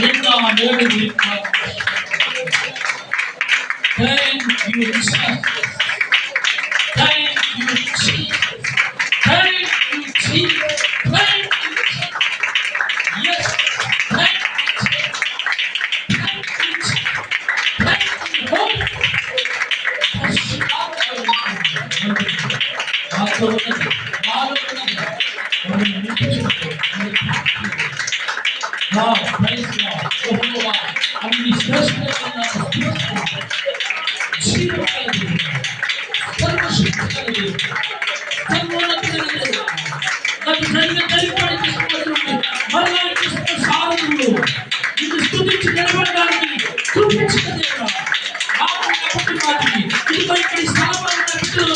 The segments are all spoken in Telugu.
నిన్న నేడు Thank you, Jesus. Thank you, Jesus. Thank you, Jesus. Thank you, Jesus. Yes. Thank you, Jesus. Thank you, Jesus. Thank you, Lord. Praise God. అన్ని శ్రేష్టమైన జీవకాలి సర్వశక్తి కలిగి సర్వోన్నత కలిగి నాకు జరిగిన తెలిపడి తీసుకున్నటువంటి మరణాన్ని తీసుకున్న సాధకులు ఇది స్తుతించి నిలబడడానికి చూపించిన దేవా కాబట్టి వాటిని ఇదిపై ఇక్కడ స్థాపన బిడ్డలు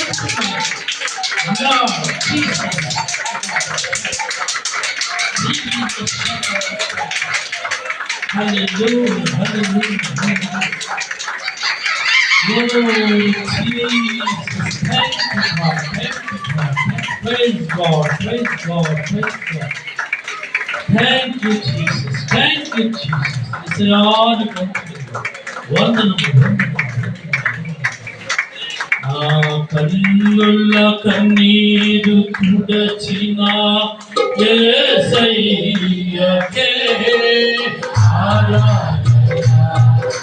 Hallelujah, hallelujah. Oh, Jesus, thank you, God, thank you, God. Praise God, praise God, praise God. Thank you, Jesus, thank you, Jesus. This is all the country. కన్నుల కన్నీరు తుడచిన యేసయ్యకే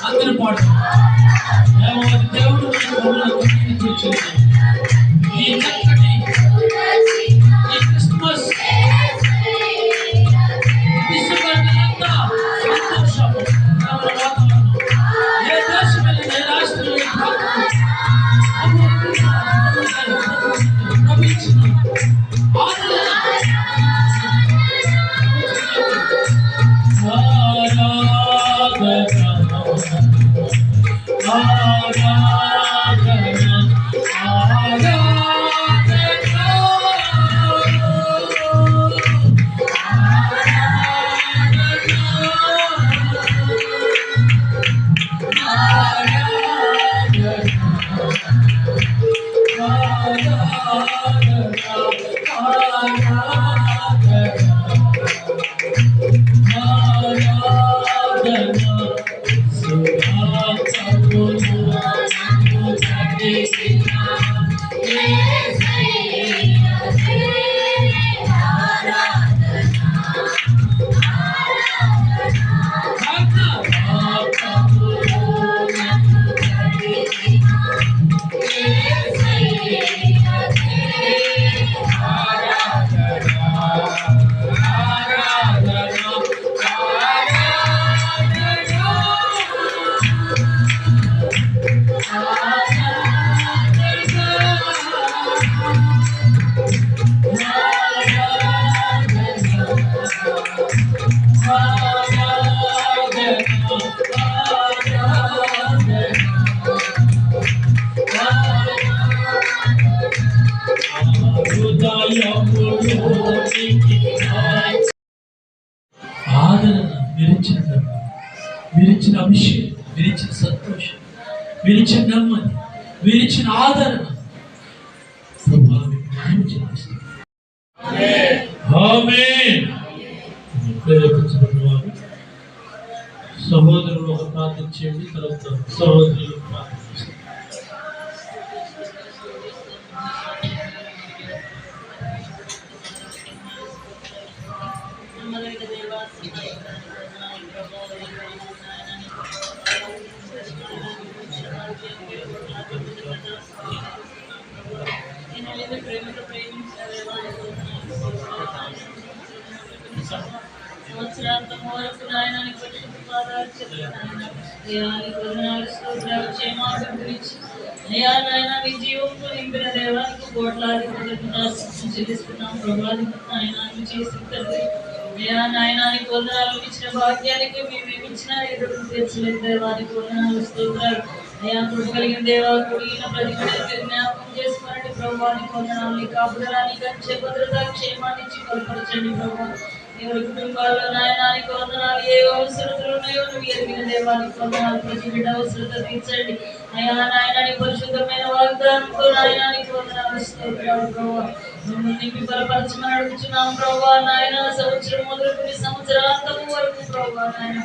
అందరూ పాడు దేవుడు ఈ చక్కటి ఈ క్రిస్మస్ డిసెంబర్ నెలంతా సంతోషం వాతావరణం ఏ దేశం వెళ్ళిన ఏ రాష్ట్రంలో వీరిచ్చిన అభిషేకం, వీరిచ్చిన సంతోషం, వీరిచ్చిన నెమ్మది, వీరిచ్చిన ఆదరణ సహోదరులు ఒక ప్రార్థించండి, తర్వాత సహోదరులు ప్రార్థించండి. సంవత్సరాంతం వరకు నాయనానికి పరిశుద్ధ పాదాలు చెప్తున్నాను. అయ్యా నాయన మీ జీవంతో నింపిన దేవానికి కోట్లాది కృతజ్ఞతలు చెల్లిస్తున్నాం. ప్రభావిత నాయనాన్ని చేసిన తండ్రి అయ్యా నాయనానికి వందనాలు ఇచ్చిన భాగ్యానికి మేము ఇచ్చిన ఎదురు తీర్చలేదు దేవానికి వందనాలు స్తోత్రాలు. అయ్యా కృప కలిగిన దేవా కూడిన ప్రతి బిడ్డకి జ్ఞాపకం చేసుకోండి. ప్రభావానికి వందనాలు కాపుదరానికి వచ్చే భద్రత క్షేమాన్ని ఇచ్చి బలపరచండి. ప్రభావ ఎవరి కుటుంబాల్లో నాయనానికి వందనాలు ఏ అవసరతలు ఉన్నాయో నువ్వు ఎరిగిన దేవానికి వందనాలు ప్రతి బిడ్డ అవసరత తీర్చండి. అయ్యా నాయనానికి పరిశుద్ధమైన వాగ్దానంతో నాయనానికి వందనాలు స్తోత్రాలు. ప్రభావ మిమ్మల్ని నింపి బలపరచమని అడుగుతున్నాం. ప్రభావ నాయన సంవత్సరం మొదలుకొని సంవత్సరాంతం వరకు ప్రభావ నాయన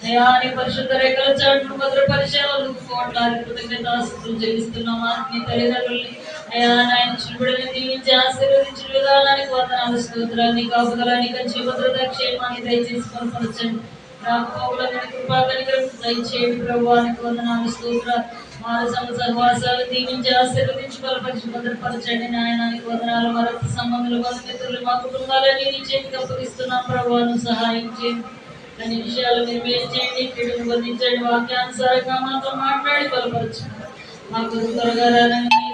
దయాని పరిశుద్ధ రేఖల చాటును భద్రపరిచేవాళ్ళు కోట్లాది కృతజ్ఞతాస్తుతులు చెల్లిస్తున్నాం. ఆత్మీయ తల్లిదండ్రుల్ని అయా నాయన చిలుబడిని దీవించి ఆశీర్వదించిన విధానానికి వందనాలు స్తోత్రాన్ని కాపుదలాన్ని కంచి భద్రత క్షేమాన్ని దయచేసి కొనపరచండి. రాకపోకలని కృపా కనికరం దయచేయండి ప్రభువానికి వందనాలు స్తోత్రాలు. మానసమ సహవాసాలు దీవించి ఆశీర్వదించి బలపరిచి భద్రపరచండి. నాయనానికి వందనాలు. మరొక సంబంధులు బంధుమిత్రులు మా కుటుంబాలన్నీ నీ చేతికి అప్పగిస్తున్నాం ప్రభువాను సహాయం చేయండి. అన్ని విషయాలు మీరు మేలు చేయండి, కీడును బంధించండి. వాక్యానుసారంగా మాతో మాట్లాడి బలపరచండి. మాకు త్వరగా రానని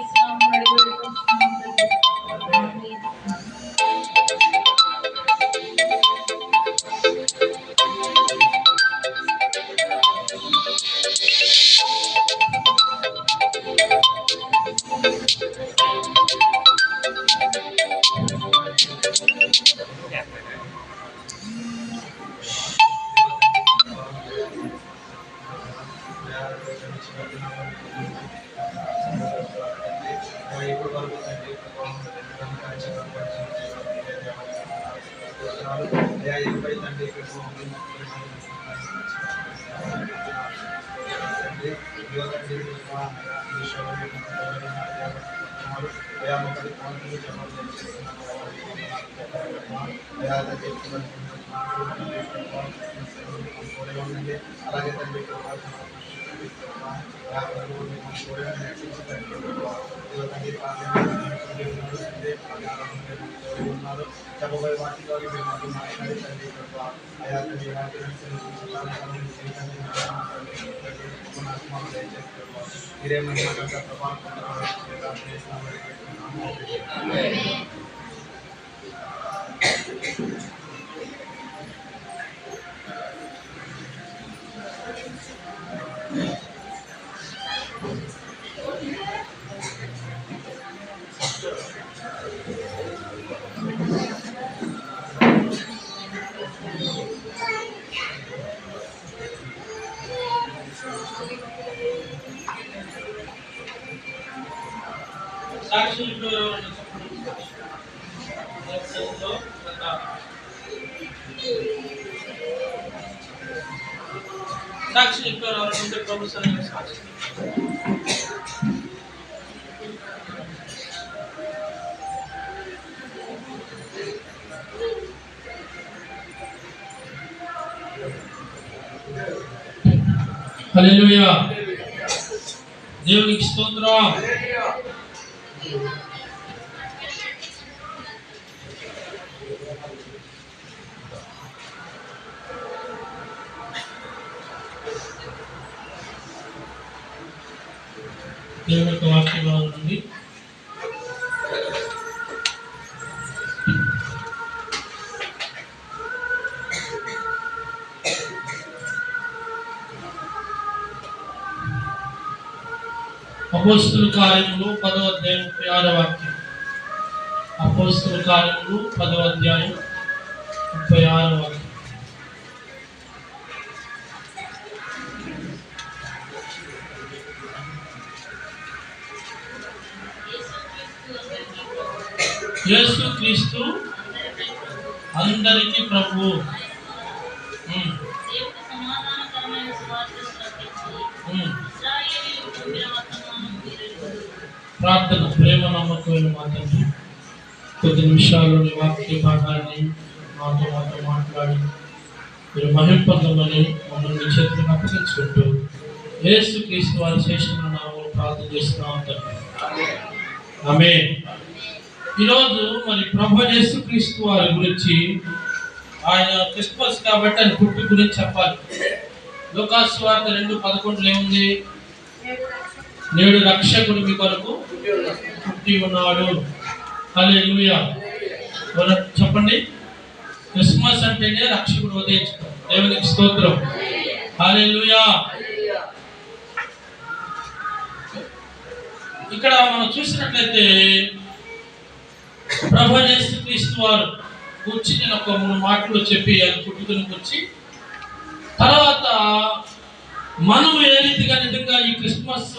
అలాగే తండ్రి ఉన్నారు చెప్పబోయే వాటిలో మీరు మాకు మాట్లాడి తండ్రి అయా తండ్రి మీరేమన్నా ప్రభావం సాక్షులు ఎవరు ప్రభు సాక్షి హల్లెలూయా. దేవునికి స్తోత్రం. దేవుని యొక్క వాక్యంలో నుండి అపోస్తలుల కార్యములు 10వ అధ్యాయం 36వ వాక్యం. అపోస్తలుల కార్యములు 10వ అధ్యాయం 36వ వాక్యం. యేసు క్రీస్తు అందరికీ ప్రభు. ప్రార్థన. ప్రేమ నమ్మకమైన మా తండ్రి, కొద్ది నిమిషాల్లోని వాక్య భాగాన్ని మాతో మాట్లాడి మీరు మహింపొందమని మమ్మల్ని చేతులకు అప్పగించుకుంటూ యేసు క్రీస్తు వారి శేషమైన నామములో ప్రార్థన చేస్తున్నాం తండ్రి. ఆమేన్. ఈరోజు మరి ప్రభు యేసు క్రీస్తు వారి గురించి, ఆయన క్రిస్మస్ కాబట్టి ఆయన పుట్టు గురించి చెప్పాలి. లూకాసు సువార్త 2:11 ఏముంది? నేడు రక్షకుడు మీ కొరకు పుట్టి ఉన్నాడు. హల్లెలూయా. చెప్పండి. క్రిస్మస్ అంటేనే రక్షకుడు ఉదయించడం. దేవునికి స్తోత్రం. హల్లెలూయా. ఇక్కడ మనం చూసినట్లయితే ప్రభు యేసు క్రీస్తు వారు గురించి నేను ఒక 3 మాటలు చెప్పి ఆయన పుట్టుకని గురించి, తర్వాత మనం ఏ రీతిగా నిజంగా ఈ క్రిస్మస్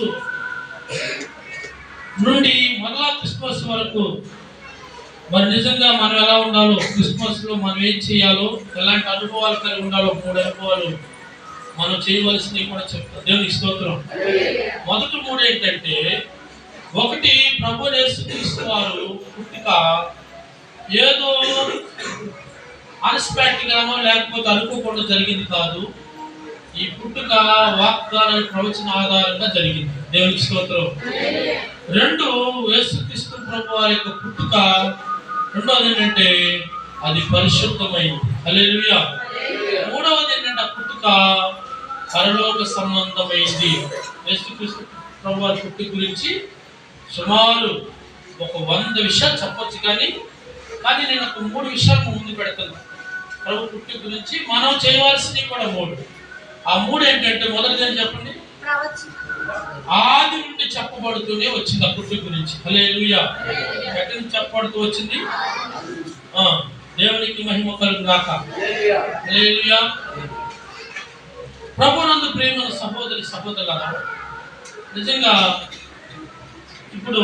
నుండి మరలా క్రిస్మస్ వరకు మరి నిజంగా మనం ఎలా ఉండాలో, క్రిస్మస్ లో మనం ఏం చేయాలో, ఎలాంటి అనుభవాలు కలిగి ఉండాలో 3 అనుభవాలు మనం చేయవలసినవి కూడా చెప్తాం. దేవునికి స్తోత్రం. మొదటి 3 ఏంటంటే, ఒకటి ప్రభు యేసుక్రీస్తు వారు పుట్టుక ఏదో అన్ఎక్స్పెక్టెడ్ గానో లేకపోతే అనుకోకుండా జరిగింది కాదు. ఈ పుట్టుక వాగ్దాన ప్రవచన ఆధారంగా జరిగింది. దేవునికి స్తోత్రం. 2, యేసుక్రీస్తు ప్రభు వారి యొక్క పుట్టుక రెండవది ఏంటంటే అది పరిశుద్ధమైంది. హల్లెలూయా. మూడవది ఏంటంటే ఆ పుట్టుక పరలోక సంబంధమైంది. యేసుక్రీస్తు ప్రభు వారి పుట్టుక గురించి సుమారు ఒక 100 విషయాలు చెప్పొచ్చు, కానీ నేను ఒక 3 విషయాలు ముందు పెడతాను. ప్రభు పుట్టుక గురించి మనం చేయవలసినవి కూడా 3. ఆ 3 ఏంటంటే, మొదటిది ఏం చెప్పండి? ఆది నుండి చెప్పబడుతూనే వచ్చింది ఆ పుట్టుక గురించి. హల్లెలూయా. ఎక్కడి నుంచి చెప్పబడుతూ వచ్చింది? దేవునికి మహిమ కలుగును గాక. హల్లెలూయా. ప్రభునందు ప్రేమను సహోదరి సహోదరులారా, నిజంగా ఇప్పుడు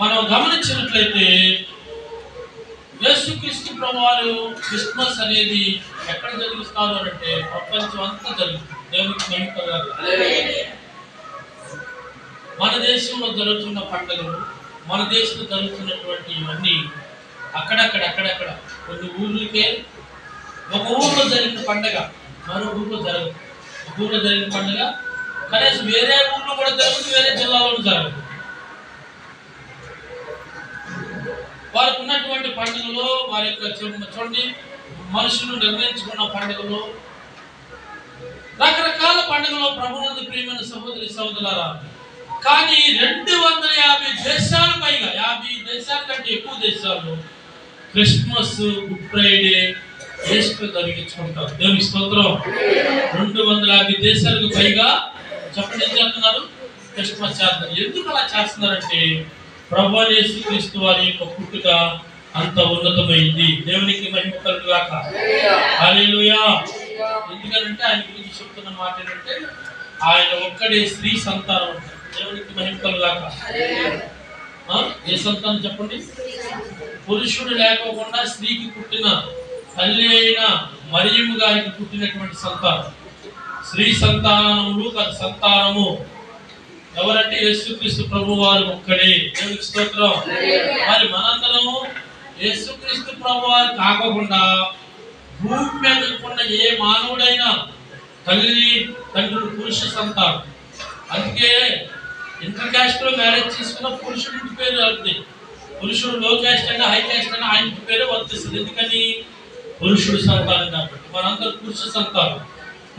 మనం గమనించినట్లయితే యేసుక్రీస్తు ప్రభువారు క్రిస్మస్ అనేది ఎక్కడ జరిగిస్తారు అంటే ప్రపంచం అంతా జరుగుతుంది. దేవునికి మహిమ కలుగును గాక. మన దేశంలో జరుగుతున్న పండుగలు, మన దేశంలో జరుగుతున్నటువంటి ఇవన్నీ అక్కడక్కడ కొన్ని ఊర్లకే, ఒక ఊర్లో జరిగిన పండుగ మరో ఊర్లో జరగదు. ఒక ఊర్లో జరిగిన పండుగ కనీసం వేరే ఊర్లో కూడా జరగదు, వేరే జిల్లాలో జరగదు. వారికి ఉన్నటువంటి పండుగలు, వారి యొక్క చూడండి, మనుషులు నిర్ణయించుకున్న పండుగలు, రకరకాల పండుగలు ప్రభునందు ప్రియమైన సహోదరి సహోదరులారా. కానీ 250 దేశాలు పైగా, 50 దేశాల కంటే ఎక్కువ దేశాలు క్రిస్మస్, గుడ్ ఫ్రైడే, ఈస్టర్ జరిగించుకుంటారు. దేవునికి స్తోత్రం. 250 దేశాలకు పైగా చెప్పండి ఏం చేస్తున్నారు? క్రిస్మస్ చేస్తున్నారు. ఎందుకు అలా చేస్తున్నారంటే ప్రభువు యేసుక్రీస్తు వారి యొక్క పుట్టుక అంత ఉన్నతమైంది. దేవునికి మహిమ కలుగును గాక. హల్లెలూయా. ఎందుకంటే ఆయన గురించి చెప్తున్న మాట ఏంటంటే ఆయన ఒక్కడే స్త్రీ సంతానం అంటారు. దేవునికి మహిమ కలుగును గాక. ఏ సంతానం చెప్పండి? పురుషుడు లేకోకుండా స్త్రీకి పుట్టిన తల్లి అయిన మరియమ్మ గారికి పుట్టినటువంటి సంతానం స్త్రీ సంతానములు కాదు, సంతానము ఎవరంటే యేసుక్రీస్తు ప్రభు వారు ఒక్కడే. దేవునికి స్తోత్రం. మరి మనందరము యేసుక్రీస్తు ప్రభు వారు కాకుండా భూమి మీద ఉన్న ఏ మానవుడైనా తల్లి తండ్రులు పురుష సంతానం. అందుకే ఇంటర్ క్యాస్ట్ లో మ్యారేజ్ చేసుకున్న పురుషుడి ఇంటి పేరు అవుతుంది. పురుషుడు లో క్యాస్ట్ అయినా హై క్యాస్ట్ అయినా ఆయన ఇంటి పేరే వర్తిస్తుంది. ఎందుకని? పురుషుడు సంతానం కాబట్టి. మనందరూ పురుష సంతానం.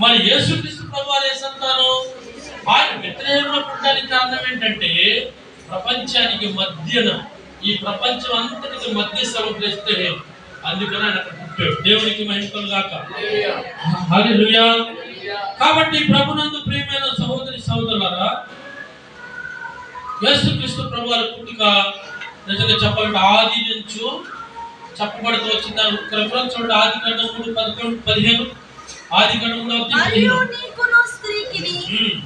మరి యేసుక్రీస్తు ప్రభు వారు ఏ సంతానం? ఆయన వ్యతిరేకంలో పుట్టడానికి కారణం ఏంటంటే ప్రపంచానికి మధ్యన, ఈ ప్రపంచం అంతటికి మధ్య సమగ్రిస్తే అందుకని ఆయన అక్కడ పుట్టాడు. దేవునికి మహిమ కలుగును గాక. హల్లెలూయా. కాబట్టి ప్రభునందు ప్రియమైన సహోదరి సహోదరులారా, యేసుక్రీస్తు ప్రభు వారి పుట్టుక నిజంగా చెప్పాలంటే ఆది నుంచి చెప్పబడుతూ వచ్చింది. చూడండి, ఆది కాండం 3:11-15. ఆది కాండం 3:15. స్త్రీకిని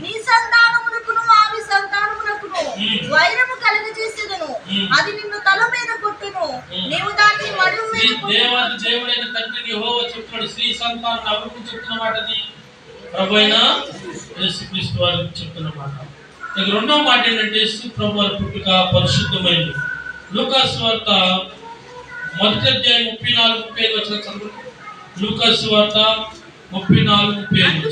నీ సంతానమునకును ఆమె సంతానమునకును వైరము కలుగజేసేదను, అది నిన్ను తల మీద కొట్టును, నీవు దాన్ని మడుము మీద కొట్టును. దేవాది దేవుడైన తండ్రి యెహోవా చెప్తున్నాడు. స్త్రీ సంతానం ఎవరికి చెప్తున్న మాటది? ప్రభువైన యేసుక్రీస్తు వారికి చెప్తున్న మాట. రెండవ మాట ఏంటంటే యేసు ప్రభు వారి పుట్టుక పరిశుద్ధమైనది. లూకాసు వార్త 1:34-35 వచ్చిన చదువు. లూకాసు వార్త 34:35.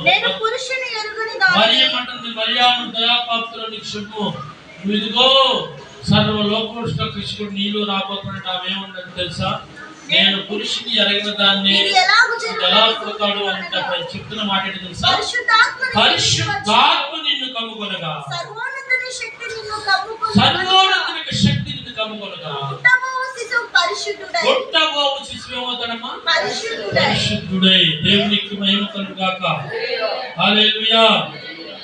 నేను పురుషుని ఎరుగని దాన్ని. మరియమ్మంటుంది, మరియాను దయాపాత్రుని శుభము, ఇదిగో సర్వలోకోష్ట కృష్ణుడు నీలో రాబోతున్నాడు. ఆమెముందని తెలుసా? నేను పురుషుని ఎరగిన దాన్ని ఎలా పుడతాడు అంటే చెప్తున్న మాట ఏంటి తెలుసా? పరిశుద్ధాత్మ నిన్ను కమ్ముకొనగా, సర్వోన్నతుని శక్తి నిన్ను కమ్ముకొనగా పుట్టబోవు శిశువు పరిశుద్ధుడై. దేవునికి మహిమ కలుగును గాక. హల్లెలూయా.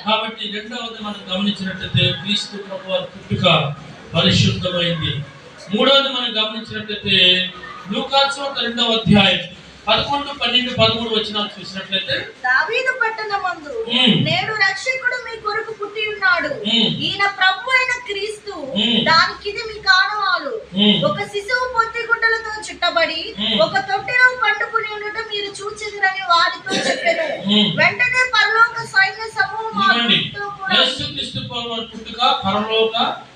కాబట్టి రెండవది మనం గమనించినట్లయితే క్రీస్తు ప్రభు వారి పుట్టుక పరిశుద్ధమైంది. మూడవది మనం గమనించినట్లయితే లూకాసు వార్త 2వ అధ్యాయం 11, 12, 13 వచనాలు చూసినట్లయితే, దావీదు పట్టణమందు నేడు రక్షకుడు మీ కొరకు పుట్టి ఉన్నాడు, ఈయన ప్రభు అయిన క్రీస్తు. దానికిది మీ కారణాలు, ఒక శిశువు పొత్తి గుడ్డలతో చుట్టబడి ఒక తొట్టెలో పండుకుని ఉండటం మీరు చూచెదరని వెంటనే పరలోక సైన్య సమూహం ఆ ఇవ్వండి. దూతతో కూడా యేసుక్రీస్తు ప్రభువారి పుట్టుక పరలోక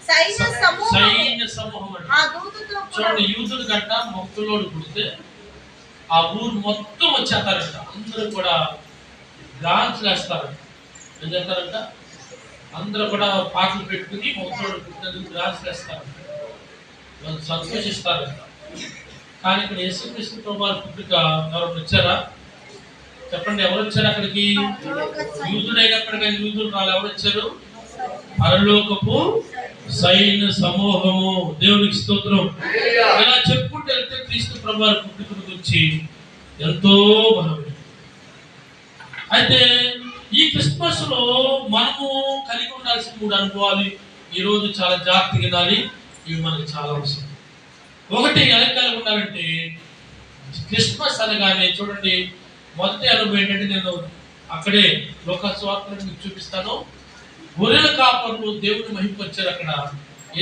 సైన్య సైన్య సమూహం అంటే ఆ దూతతో కూడా చూడండి, యూదుడు గట్ట మొక్కులోడు పుడితే ఆ ఊరు మొత్తం వచ్చేస్తారంట. అందరూ కూడా డాన్స్లు వేస్తారంట. ఏం చేస్తారంట? అందరూ కూడా పాటలు పెట్టుకుని మొక్కులోడు పుట్టినందుకు డాన్స్లు వేస్తారంట. వాళ్ళు సంతోషిస్తారంట. కానీ ఇక్కడ యేసుక్రీస్తు ప్రభువారి పుట్టుక ఎవరు వచ్చారా? చెప్పండి, ఎవరు వచ్చారు అక్కడికి? యూదుడైన అక్కడికి యూదులు రాళ్ళు. ఎవరు వచ్చారు? పరలోకపు సైన్య సమూహము. దేవునికి స్తోత్రం. ఇలా చెప్పుకుంటూ వెళ్తే క్రీస్తు ప్రభువారి పుట్టుక గురించి ఎంతో బలమే. అయితే ఈ క్రిస్మస్ లో మనము కలిగి ఉండాల్సిన 3 అనుభవాలు ఈ రోజు చాలా జాగ్రత్తగా వినాలి. ఇవి మనకు చాలా అవసరం. ఒకటి, ఎలా కలిగి ఉండాలంటే క్రిస్మస్ అనగానే చూడండి, మొదటి అనుభవం ఏంటంటే, నేను అక్కడే లోకాసు వార్తలను మీకు చూపిస్తాను. గొర్రెల కాపరులు దేవుని మహిమపరిచారు. అక్కడ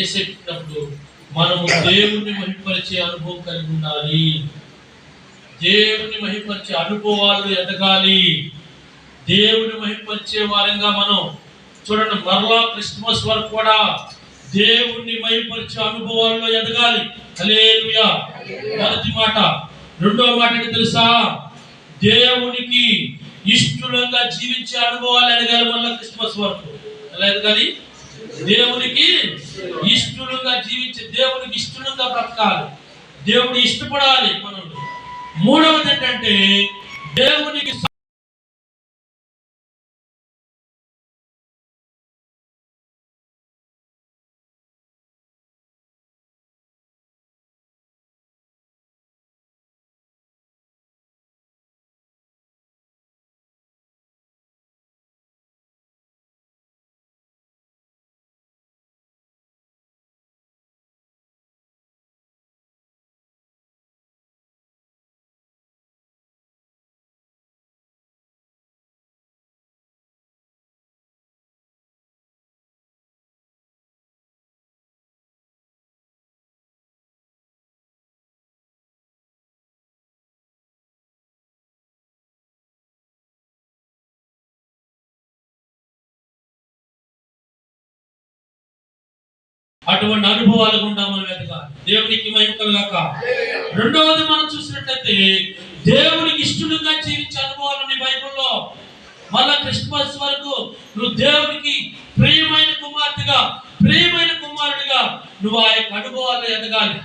ఏసేటప్పుడు మనము దేవుని మహిమపరిచే అనుభవం కలిగి ఉండాలి. దేవుని మహిమపరిచే అనుభవాలు ఎదగాలి. దేవుని మహిమపరిచే వారంగా మనం చూడండి, మరలా క్రిస్మస్ వరకు కూడా దేవుణ్ణి మహిమపరిచే అనుభవాల్లో ఎదగాలి. హల్లెలూయా. మొదటి మాట. రెండవ మాట ఏంటి తెలుసా? దేవునికి ఇష్టంగా జీవించే అనుభవాలు ఎదగాలి. మళ్ళీ క్రిస్మస్ వరకు ఎలా ఎదగాలి? దేవునికి ఇష్టంగా జీవించే, దేవునికి ఇష్టంగా బ్రతకాలి, దేవుని ఇష్టపడాలి మనం. మూడవది ఏంటంటే దేవునికి అటువంటి అనుభవాలు గుండా మనం ఎదగాలి. దేవునికి మహిమ కలుగాక. రెండవది మనం చూసినట్లయితే దేవునికి ఇష్టంగా జీవించే అనుభవాలు ఉన్నాయి బైబిల్లో. మళ్ళా క్రిస్మస్ వరకు నువ్వు దేవునికి ప్రియమైన కుమార్తెగా, ప్రియమైన కుమారుడిగా నువ్వు ఆ యొక్క అనుభవాలు ఎదగాలి.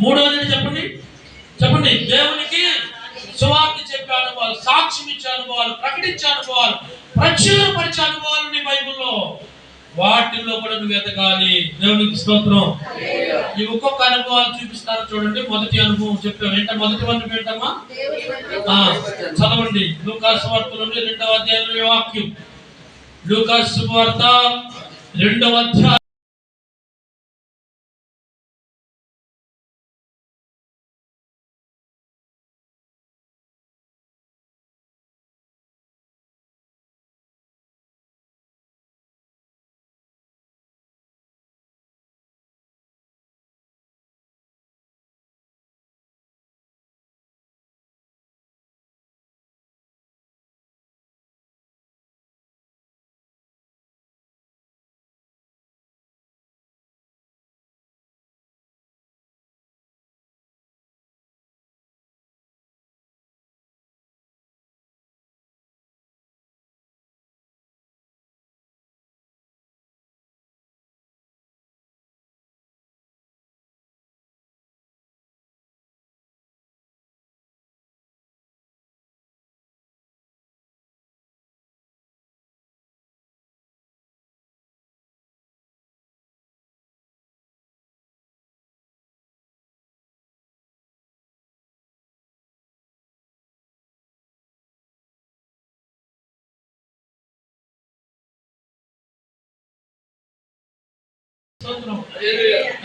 మూడవది చెప్పండి, చెప్పండి. దేవునికి సువార్త చెప్పే అనుభవాలు, సాక్ష్యం ఇచ్చే అనుభవాలు, ప్రకటించే అనుభవాలు, ప్రచురపరిచే అనుభవాలు ఉన్నాయి బైబిల్లో. వాటిల్లో కూడా నువ్వు ఎదగాలి. దేవునికి స్తోత్రం. ఈ ఒక్కొక్క అనుభవాలు చూపిస్తాను చూడండి. మొదటి అనుభవం చెప్పాను ఏంట? మొదటి అనుభవం ఏంటమ్మా? చదవండి. లూకాసు వార్తలోని 2వ అధ్యాయంలో వాక్యం. లూకాసు వార్త 2వ అధ్యాయం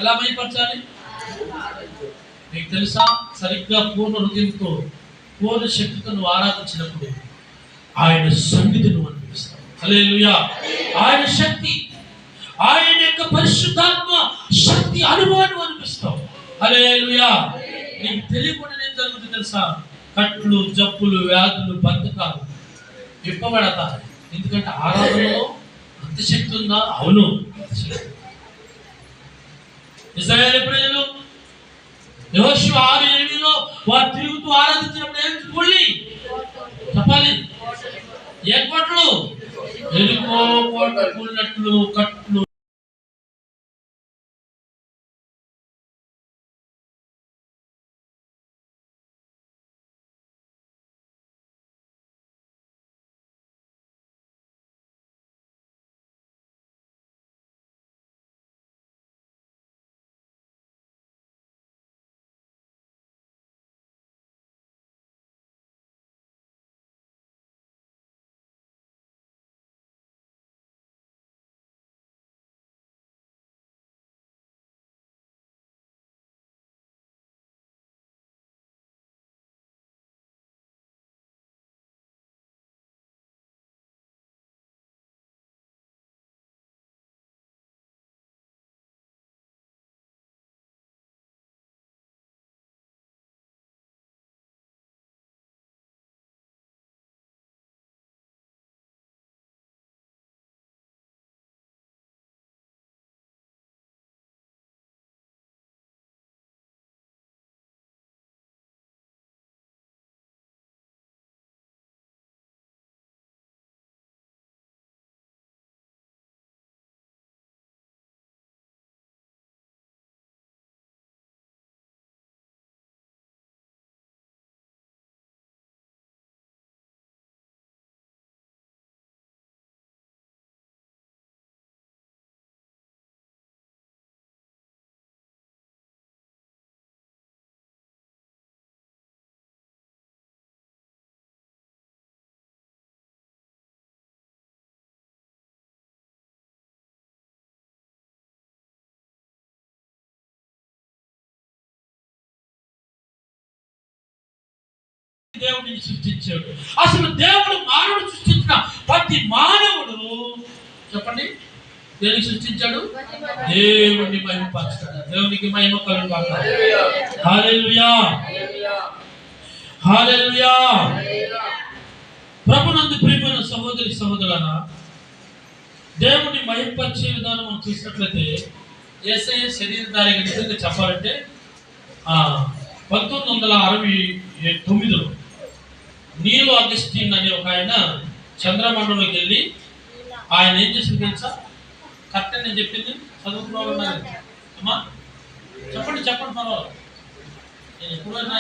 ఎలా భయపరచాలి మీకు తెలుసా? సరిగ్గా పూర్ణ హృదయంతో, పూర్ణ శక్తితో నువ్వు ఆరాధించినప్పుడు ఆయన సన్నిధిని నువ్వు అనిపిస్తావు. హల్లెలూయా. ఆయన శక్తి, ఆయన యొక్క పరిశుద్ధాత్మ శక్తి అనుభవాన్ని అనిపిస్తావు. హల్లెలూయా. నీకు తెలియకుండా ఏం జరుగుతుంది తెలుసా? కట్లు, జబ్బులు, వ్యాధులు, బంధకాలు విప్పబడతాయి. ఎందుకంటే ఆరాధనలో అంత శక్తి ఉందా? అవును, అంత శక్తి. ఇశ్రాయేలు ప్రజలు యెహోషువ 6:8లో వారు తిరుగుతూ ఆరాధించినప్పుడు ఏం చూడాలి చెప్పాలి? ఏ కోటలు? ఎరుకో కోట కూలినట్లు కట్లు. దేవుడిని సృష్టించాడు. అసలు దేవుడు మానవుడు సృష్టించిన ప్రతి మానవుడు చెప్పండి దేనికి సృష్టించాడు? దేవుడిని మహిమపరచాడు. దేవునికి మహిమ కలుగుగాక. హల్లెలూయా, హల్లెలూయా. ప్రభునందు ప్రియమైన సహోదరి సహోదరులారా, దేవుడిని మహిమపరిచే విధానం మనం చూసినట్లయితే యేసయ్య శరీరధారిగా నిజంగా చెప్పాలంటే 1969లో నీలో అగస్టిన్ అనే ఒక ఆయన చంద్రమండలంలోకి వెళ్ళి ఆయన ఏం చేసింది తెలుసా? కరెక్ట్ నేను చెప్పింది చదువుకున్న అమ్మా చెప్పండి పర్వాలేదు. నేను ఎప్పుడైనా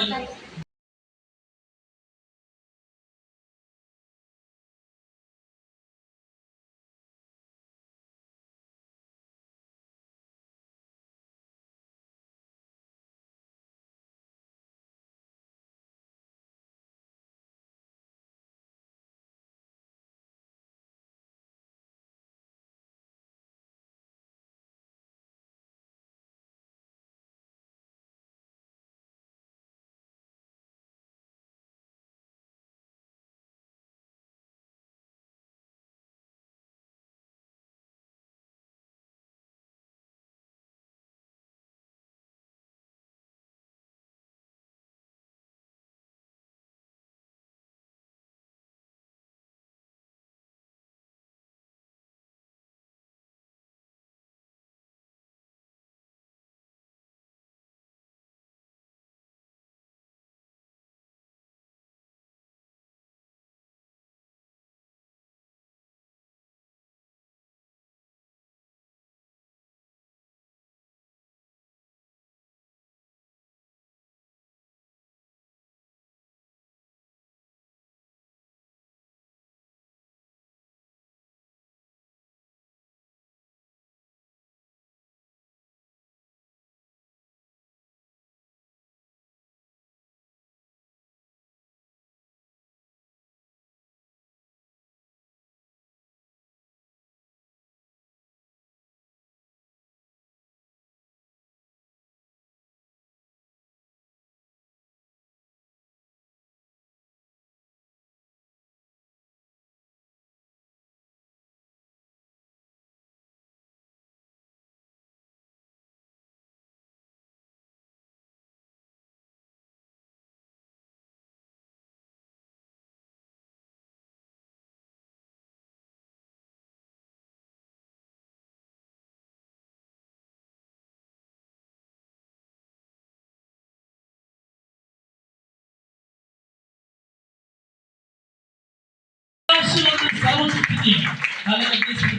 ఆశీర్వాదం సర్వశక్తిని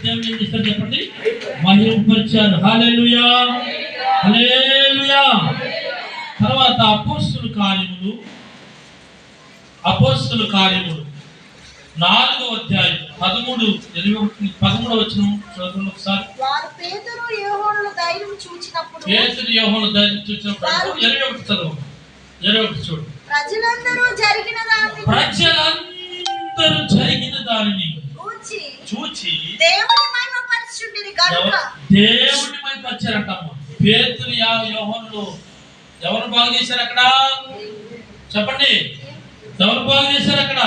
దేవుని ఏం చేస్తారు చెప్పండి, మహిమపరిచారు. హల్లెలూయా, హల్లెలూయా. తర్వాత అపోస్తుల కార్యములు 4వ అధ్యాయం 13వ వచనం చదువుకున్న ఒకసారి. వారు పేతురు యోహానుల ధైర్యం చూచినప్పుడు 21 చదువు. 21 చూడు. ప్రజలందరూ జరిగిన దానిని చూచి దేవుని మహిమపరచుచుండిరి కనుక దేవుని మహిమపరిచారటమ్మ. పేతురు యోహానులు ఎవరు బాగు చేశారు అక్కడ చెప్పండి, ఎవరు బాగు చేశారు అక్కడ?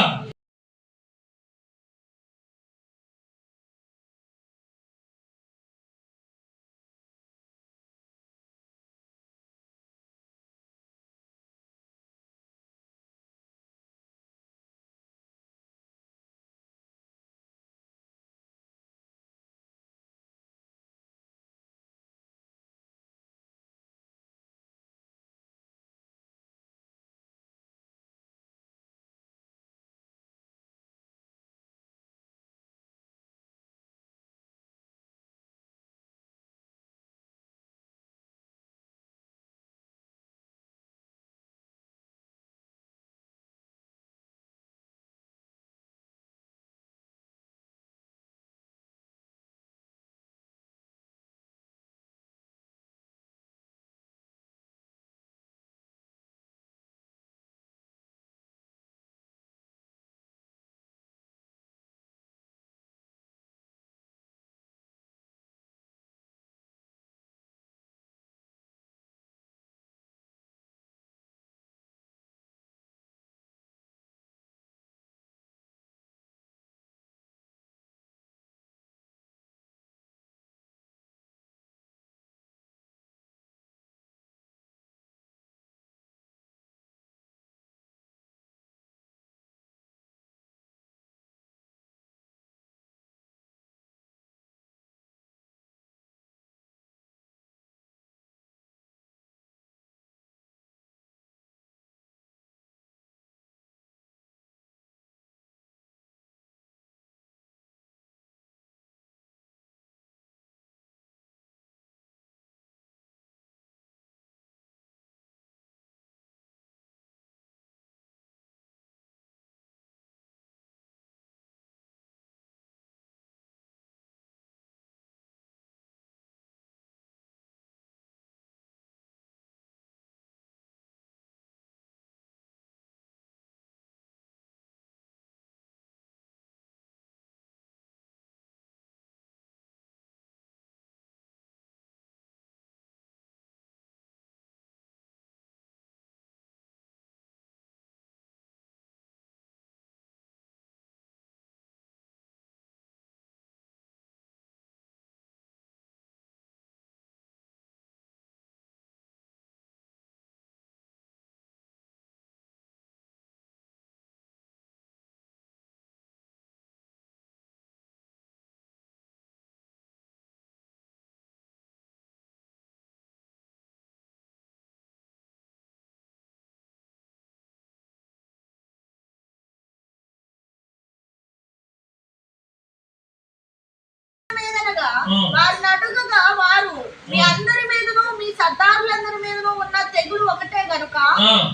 వారిని అడుగగా వారు మీ అందరి మీదను మీ సర్దారులందరి మీదను ఉన్న తెగులు ఒకటే గనుక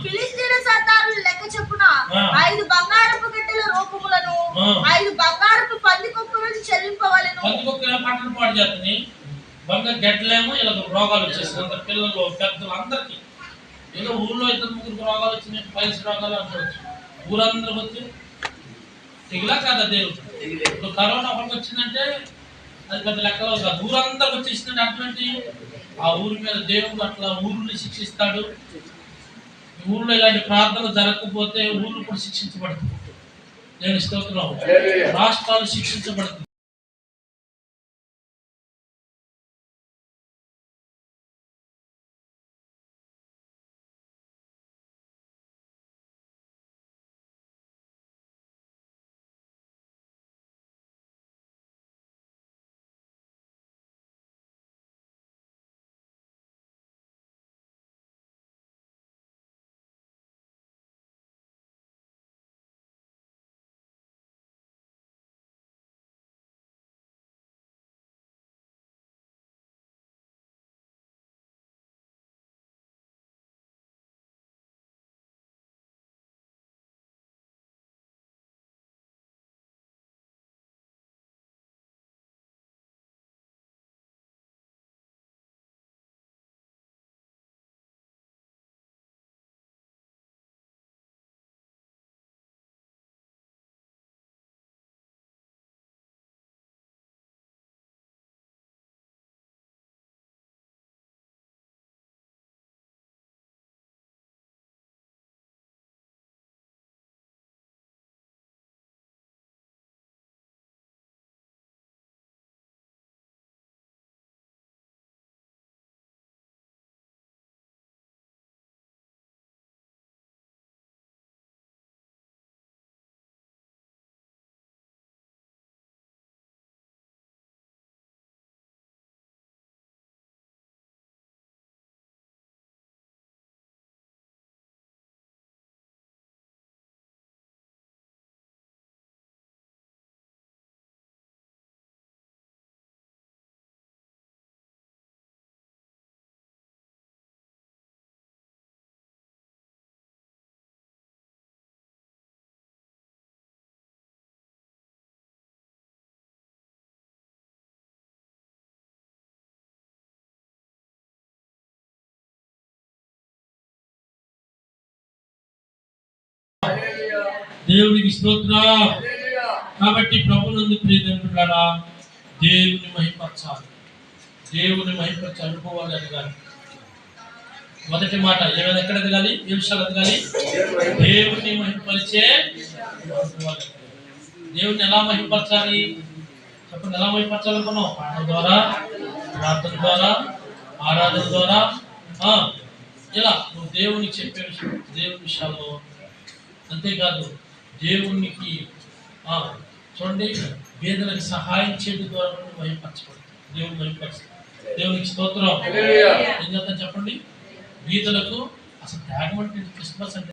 ఫిలిస్తీన్ల సర్దారులు లెక్క చెప్పున 5 బంగారపు గట్టెల రూపములను 5 బంగారపు పంది కొక్కులను చెల్లింపవలెను. పట్టణ పాడు చేతని బంగారు గడ్డలేమో ఇలా రోగాలు వచ్చేసి పిల్లలు పెద్దలు అందరికి ఏదో ఊళ్ళో 2-3 రోగాలు వచ్చినాయి, పైల్స్ రోగాలు అనుకోవచ్చు. ఊరందరూ వచ్చి తెగులా కాదా దేవుడు? ఇప్పుడు కరోనా ఒకటి వచ్చిందంటే అది పెద్ద లెక్కలో కాదు, ఊరందరికి వచ్చేసిందంటే అటువంటి ఆ ఊరి మీద దేవుడు అట్లా ఊరిని శిక్షిస్తాడు. ఊళ్ళో ఇలాంటి ప్రార్థనలు జరగకపోతే ఊళ్ళు కూడా శిక్షించబడుతుంది. నేను స్తోత్రం, రాష్ట్రాలు శిక్షించబడుతుంది. దేవునికి స్తోత్రం. కాబట్టి ప్రభునందు ప్రియమైనలారా, దేవుని మహిమపరచాలి. దేవుని మహిమపరిచే అనుభవాలు ఎదగాలి. మొదటి మాట ఏమైనా ఎక్కడ ఎదగాలి? ఏ విషయాలు ఎదగాలి? దేవుని మహిమపరిచే అనుభవాలు. దేవుని ఎలా మహిమపరచాలి చెప్పండి. ఎలా మహిమపరచాలనుకున్నాం? పాటల ద్వారా, ప్రార్థన ద్వారా, ఆరాధన ద్వారా, ఇలా నువ్వు దేవునికి చెప్పే విషయం, దేవుని విషయాల్లో. అంతేకాదు దేవునికి చూడండి, పేదలకు సహాయం చేయడం ద్వారా మహిమపరచబడుతుంది. దేవుని మహిమపరచాలి. దేవునికి స్తోత్రం. ఏం చేద్దాం చెప్పండి? బీదలకు అసలు త్యాగం అంటే క్రిస్మస్ అంటే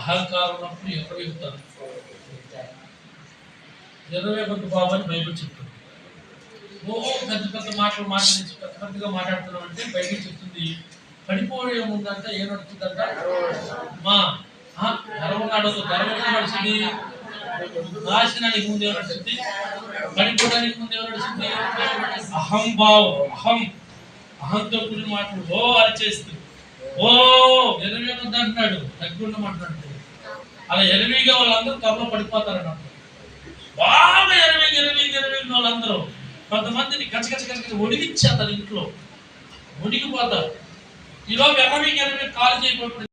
అహంకారం ఉన్నప్పుడు ఎక్కడ వెళ్తారు? నెరవేరొద్దు బాబు అని బైబిల్ చెప్తుంది. పెద్ద పెద్ద మాటలు మాట్లాడించి పెద్ద పెద్దగా మాట్లాడుతున్నాం అంటే బైబిల్ చెప్తుంది పడిపోవడం ఏముందంట, ఏం నడుస్తుందంట? గర్వనాడదు. గర్వం నడుస్తుంది నాశనానికి ముందు ఏం నడుస్తుంది? పడిపోవడానికి ముందు ఏం నడుస్తుంది? అహంభావం, అహంతో కూడిన మాటలు అరిచేస్తుంది. ఎరవేయొద్దు అంటున్నాడు, తగ్గుండమంటున్నాడు. అలా ఎరవిగా వాళ్ళందరూ త్వరలో పడిపోతారన్నమాట. బాగా ఎరవి వాళ్ళందరూ కొంతమందిని కచకచ ఒడిగిచ్చేస్తారు, ఇంట్లో ఒడిగిపోతారు. ఈలోపు ఎరవి కాలు చేయబడి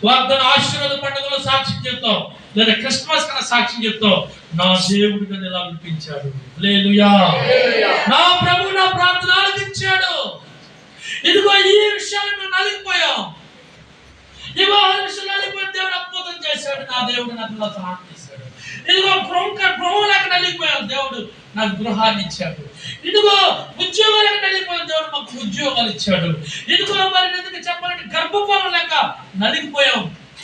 వాగ్దాన ఆశీర్వాద పండుగలో సాక్ష్యం చెప్తావు, లేదా క్రిస్మస్ కన్నా సాక్ష్యం చెప్తావు. నా దేవుడు నన్ను ఎలా వినిపించాడు, హల్లెలూయా. నా ప్రభు నా ప్రార్థన ఆలకించాడు. ఇదిగో ఈ విషయాలు మేము నలిగిపోయాం. ఇదిగో ఆ విషయాలు నలిగిపోయిన దేవుడు అద్భుతం చేశాడు. నా దేవుడు నాకు సహాయం చేశాడు. ఇదిగో గృహంలోకి నలిగిపోయాం, దేవుడు నాకు గృహాన్ని ఇచ్చాడు. ఇదిగో ఉద్యోగాలకు నలిగిపోయిన దేవుడు మాకు ఉద్యోగాలు ఇచ్చాడు. ఇదిగో మరి ఎందుకు చెప్పాలంటే గర్భఫలం లేక నలిగిపోయాం,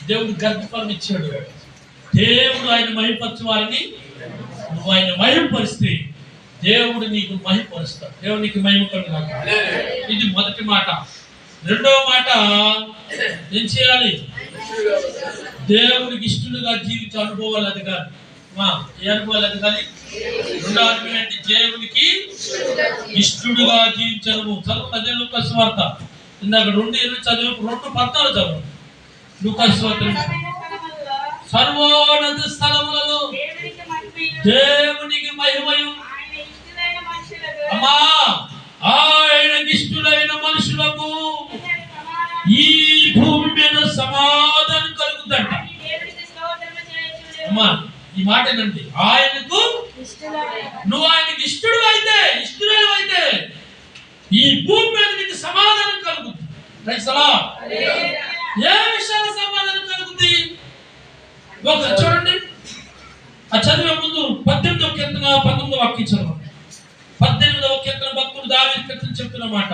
దేవుడు గర్భఫలం ఇచ్చాడు. దేవుడు ఆయన మహిమపరచు వారిని నువ్వు ఆయన మహిమపరిస్తే దేవుడు నీకు మహిమపరుస్తాడు. దేవుడు నీకు మహిమ కలుగుగాక. ఇది మొదటి మాట. రెండవ మాట, ఏం చేయాలి? దేవుడికి ఇష్టలుగా జీవించే అనుభవాలు ఎదగాలి. ఏ అనుభవాలు ఎదగాలి? రెండవ అనుభవం ఏంటి? దేవుడికి ఇష్టడుగా జీవించను. చదువు 10 లూకాసు వార్త. ఇందాక 2:20 చదువు, 2:14 చదువు. లూకాసు వార్త. సర్వోన్నత స్థలములలో దేవునికి మహిమయు అమ్మా ఆయనకి ఇష్టలైన మనుషులకు ఈ భూమి మీద సమాధానం కలుగుతుందంట. అమ్మా ఈ మాట ఏంటంటే, ఆయనకు నువ్వు ఆయనకి ఇష్టడు అయితే, ఇష్టడు అయితే ఈ భూమి మీద నీకు సమాధానం కలుగుతుంది. ఏ విషయాల సమాధానం కలుగుతుంది? ఒక చూడండి, ఆ చదివే ముందు 18వ కీర్తన 19వ వాక్యం చదవండి. 18వ కీర్తన భక్తుడు దావీదు కీర్తన చెప్తున్న మాట.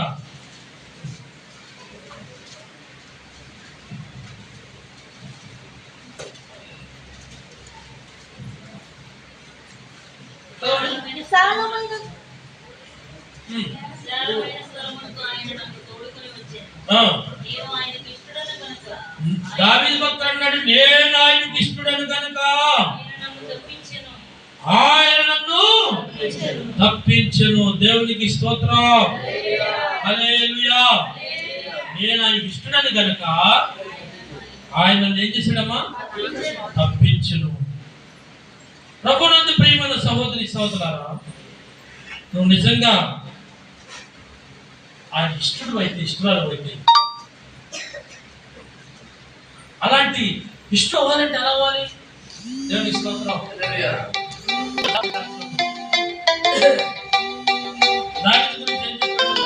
దావీదు భక్తుడు అన్నాడు, నేను ఆయనకి ఇష్టడను కనుక ఆయన నన్ను తప్పించెను. దేవునికి స్తోత్రం, హల్లెలూయా. నేను ఆయనకి ఇష్టడను కనుక ఆయన నన్ను ఏం చేశాడమ్మా? తప్పించెను. ప్రభునందు ప్రియమైన సహోదరి సహోదరులారా, నువ్వు నిజంగా ఆయన ఇష్టడు అయితే, ఇష్టరాలు అయితే, అలాంటి ఇష్టం అవ్వాలంటే ఎలా అవ్వాలి? దేవుని స్తోత్రం. దావీదు గురించి ఏం చెప్పాడు?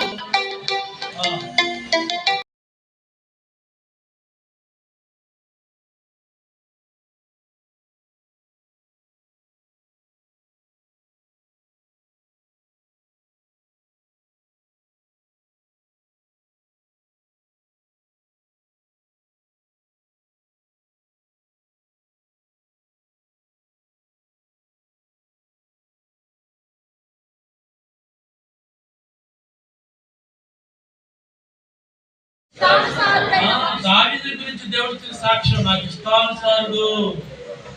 దావీదు గురించి దేవుడికి సాక్ష్యం, నాకు ఇష్టానుసారుడు,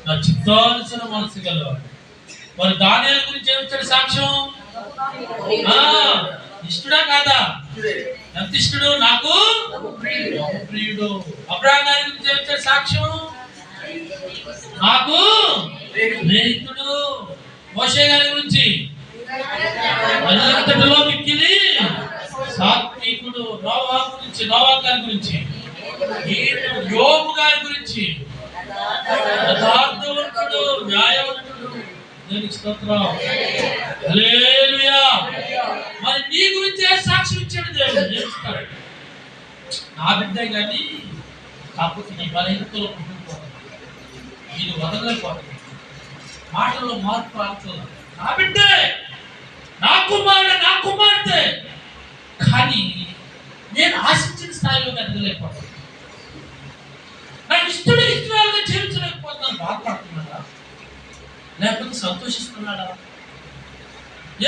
నా చిత్తానుసార మనసు గలవాడు. మరి దానియేలు గురించి ఏమిచ్చాడు సాక్ష్యం? ఇష్టడా కాదా? ఎంత ఇష్టడు? నాకు ప్రియుడు. అబ్రహాము గారి గురించి ఏమిచ్చాడు సాక్ష్యం? నాకు స్నేహితుడు. మోషే గారి గురించి అంతటిలో మిక్కిలి సాత్వికుడు. నోవా గురించి, నోవా గారి గురించి, యోబు గారి గురించి యథార్థవంతుడు, న్యాయవంతుడు. దేవునికి స్తోత్రం, హల్లెలూయా. మరి నీ గురించి ఏ సాక్ష్యం ఇచ్చాడు దేవుడు? నేర్చుతాడు. నా బిడ్డే కానీ కాకపోతే నీ బలహీనతలో పుట్టుకుపోతుంది, ఇది వదలలేకపోతుంది, మాటల్లో మార్పు రాస్తుంది. నా బిడ్డే, నా కుమారుడు, నా కుమార్తె, కానీ నేను ఆశించిన స్థాయిలో ఎదగలేకపోతాను. నాకు ఇష్టరాలుగా జీవించలేకపోతున్నాను. బాధపడుతున్నాడా లేకపోతే సంతోషిస్తున్నాడా?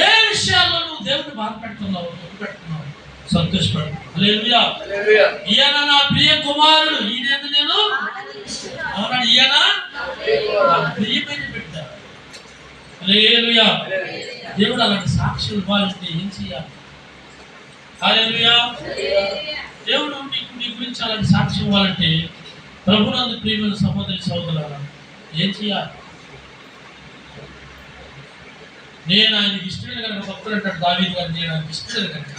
ఏ విషయాల్లో నువ్వు దేవుడిని బాధపెడుతున్నావు, పెడుతున్నావు, సంతోషపడు. హల్లెలూయా. ఈయన నా ప్రియ కుమారుడు, ఈయన నేను అవునా, ఈయన నా ప్రియమైన బిడ్డ. హల్లెలూయా. దేవుడు అలాంటి సాక్షులు ఇవ్వాలంటే ఏం చేయాలి? హల్లెలూయా. దేవుడు నీ గురించి అలాంటి సాక్ష్యం ఇవ్వాలంటే, ప్రభునందు ప్రియమైన సహోదరి సహోదరులారా, ఏం చేయాలి? నేను ఆయనకి ఇష్టమైన కనుక భక్తుడు అంటాడు దావీదు గారు, నేను ఆయనకి ఇష్టమైన కనుక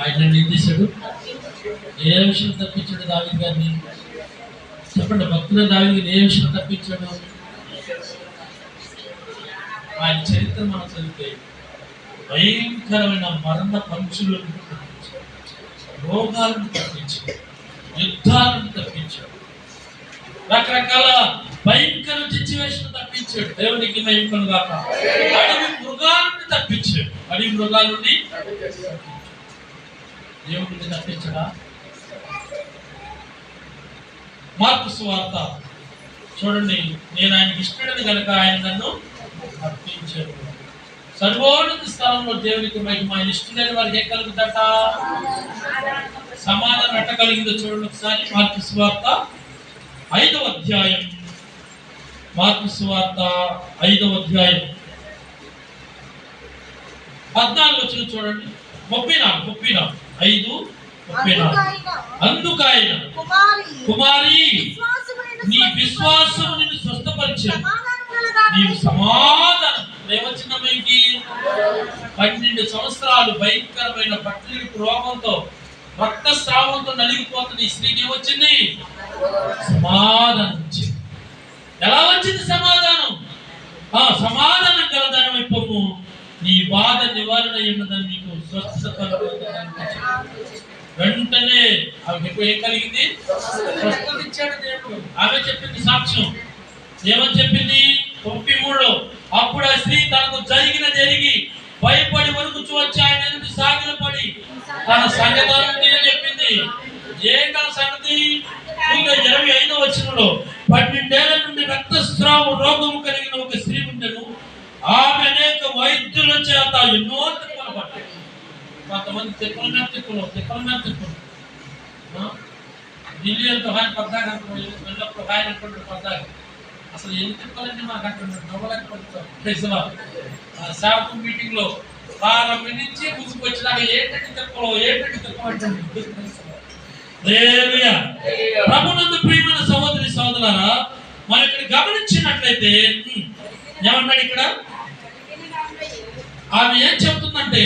ఆయన ఏం చేశాడు? ఏ విషయం తప్పించాడు దావీదు గారిని? చెప్పండి, భక్తుల దావీదు ఏ విషయం తప్పించాడు? ఆయన చరిత్ర మనం చదివితే భయంకరమైన మరణ పంచులను తప్పించాడు, రోగాలను తప్పించాడు, యుద్ధాలను తప్పించాడు, రకరకాల భయంకర సిచ్యువేషన్ తప్పించాడు. దేవునికి మహిమలు గాక. అడవి మృగాలను తప్పించాడు. అడవి మృగాల నుండి దేవుడిని తప్పించడా? మార్కు సువార్త చూడండి, నేను ఆయనకి ఇష్టడని కనుక ఆయన నన్ను అర్పించాడు. సర్వోన్నత స్థలంలో దేవునికి మహిమ. ఆయన ఇష్టడని వారికి ఏం కలుగుతాట? సమాధానం ఎట్ట కలిగిందో చూడండి ఒకసారి. మార్కు సువార్త 5వ అధ్యాయం. మార్కు సువార్త 5వ అధ్యాయం 14 వచనం చూడండి. 34 అందుకాయన కుమారి నీ విశ్వాసము నిన్ను స్వస్థపరిచాడు, నీవు సమాధానం. ఏమొచ్చిన మీకు 12 సంవత్సరాలు భయంకరమైన పట్టణపు రోగంతో రక్తస్రావంతో నలిగిపోతున్న ఈ స్త్రీకి ఏమొచ్చింది? సమాధానం వచ్చింది. ఎలా వచ్చింది సమాధానం? సమాధానం కలదానం అయిపోము, నీ బాధ నివారణ ఉన్నదని నీకు స్వస్థత. వెంటనే ఆమెకు ఏం కలిగింది? స్వస్థత ఇచ్చాడు దేవుడు. ఆమె చెప్పింది సాక్ష్యం. ఏమని చెప్పింది? 33 అప్పుడు ఆ స్త్రీ తనకు జరిగి భయపడి వణుకుచూ వచ్చి ఆయన ఎదుటి సాగిలపడి తన సంగతి చెప్పింది. ఏంటా సంగతి? 25వ వచనంలో 12 ఏళ్ల నుండి రక్తస్రావ రోగము కలిగిన ఒక స్త్రీ ఉండెను. ఆమె అనేక వైద్యుల చేత ఎన్నో తిప్పలు పడ్డాయి. కొంతమంది తిప్పలు ఢిల్లీ అంతా ఆయన పద్దాగా పద్దాగా అసలు ఎన్ని తిప్పాలంటే మాకు అంటున్నాడు. నవ్వలేకపోతాం. శాపం మీటింగ్ లో ప్రారంభం నుంచి గుర్తుకొచ్చినాక ఏంటంటే తిప్పమంటుంది. ప్రభునందు ప్రియమైన సహోదరి సహోదరులారా, మనం ఇక్కడ గమనించినట్లయితే ఏమన్నాడు ఇక్కడ? ఆమె ఏం చెప్తుందంటే,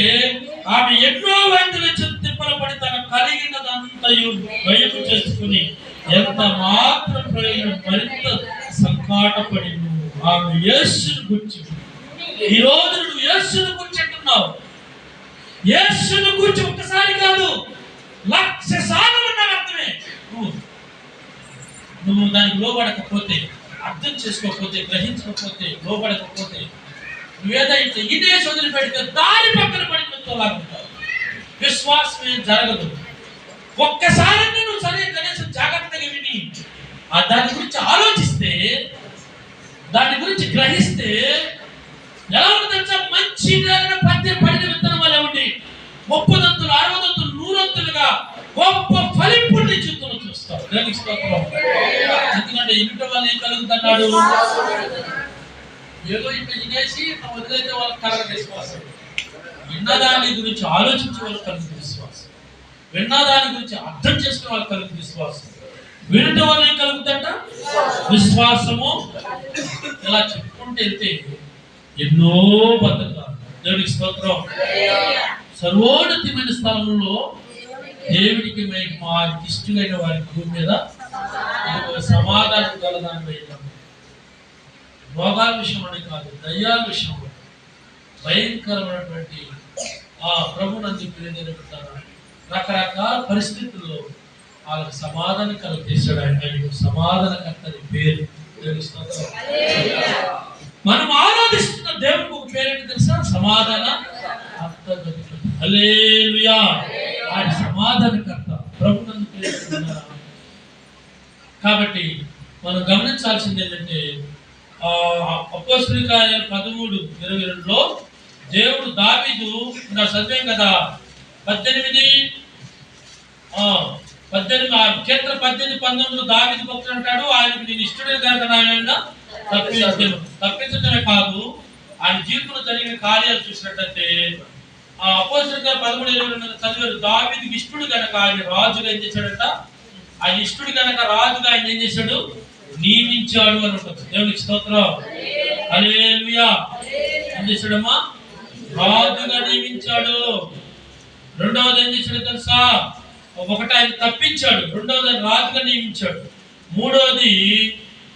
ఆమె ఎన్నో వైద్యుల తిప్పలు పడి తన కలిగినదంతయు భయం చేసుకుని ఎంత మాత్రం ప్రయోజనం మరింత సంకాటపడి ఆమె యేసుని గురించి. ఈ రోజు నువ్వు యేసుని గురించి అంటున్నావు. యేసుని గురించి ఒక్కసారి కాదు, 1,00,000 సార్లు ఉన్నావు. అర్థమే నువ్వు దానికి లోబడకపోతే, అర్థం చేసుకోకపోతే, గ్రహించకపోతే, లోబడకపోతే, నువ్వేదైతే ఇదే వదిలి పెడితే దాని పక్కన పడిపోతావు. విశ్వాసం ఏం జరగదు. ఒక్కసారి నువ్వు సరే కనీసం జాగ్రత్తగా విని దాని గురించి ఆలోచిస్తే, దాని గురించి గ్రహిస్తే ఎలా ఉంటుందో మంచి పడిన విత్తనం వల్ల ఉండి 30 దంతులు 60 దంతులు 100 దంతులుగా గొప్ప ఫలింపుని నీ జీవితంలో చూస్తావు. ఎందుకంటే ఇంటి వల్ల ఏం కలుగుతున్నాడు? ఏదో ఇంకా వినేసి వదిలేతే వాళ్ళకి కలగదు విశ్వాసం. విన్నదాని గురించి ఆలోచించే వాళ్ళకి కలుగుతుంది విశ్వాసం. విన్నదాని గురించి అర్థం చేసుకునే వాళ్ళకి కలుగుతుంది విశ్వాసం. వినటం వల్ల ఏం కలుగుతుందంట? విశ్వాసము. ఇలా చెప్పుకుంటూ వెళ్తే ఎన్నో బతకాలు. దేవునికి స్తోత్రం. సర్వోన్నతమైన స్థలంలో దేవుడికి వారికి ఇష్టమైన వారి భూమి మీద సమాధానం కలదాని వేయడం. రోగాల విషయంలోనే కాదు, దయ్యాల విషయంలో భయంకరమైనటువంటి ప్రభునందు ప్రియమైనటువంటి రకరకాల పరిస్థితుల్లో వాళ్ళకి సమాధానం కలుగజేశాడు. ఆయన సమాధానకర్తని పేరు. మనం ఆరాధిస్తున్న దేవుడికి ఒక పేరేంటి తెలుసా? సమాధాన కర్త. హల్లెలూయా. ఆయన సమాధానకర్త, ప్రభునందు ప్రియమైనటువంటి. కాబట్టి మనం గమనించాల్సింది ఏంటంటే, అపోస్తలుల కార్యాలు 13:22లో దేవుడు దావీదు చదివాం కదా, 18 కీర్తన 18:19 దావీదు భక్తుడు అంటాడు, ఆయనకు నేను ఇష్టడే కనుక ఆయన తప్పించడమే కాదు, ఆయన జీవితంలో జరిగిన కార్యాలు చూసినట్టయితే అపోస్తలుల కార్యాలు 13:22 చదివారు. దావీదుకి ఇష్టడు కనుక ఆయన రాజుగా ఏం చేశాడంట? ఆయన ఇష్టడు కనుక రాజుగా ఆయన ఏం చేశాడు? నియమించాడు అని ఉంటుంది. దేవునికి స్తోత్రం. హల్లెలూయా. ఏం చేశాడమ్మా? రాజుగా నియమించాడు. రెండవది ఏం చేశాడు తెలుసా? ఒకటి ఆయన తప్పించాడు, రెండవది ఆయన రాజుగా నియమించాడు, మూడవది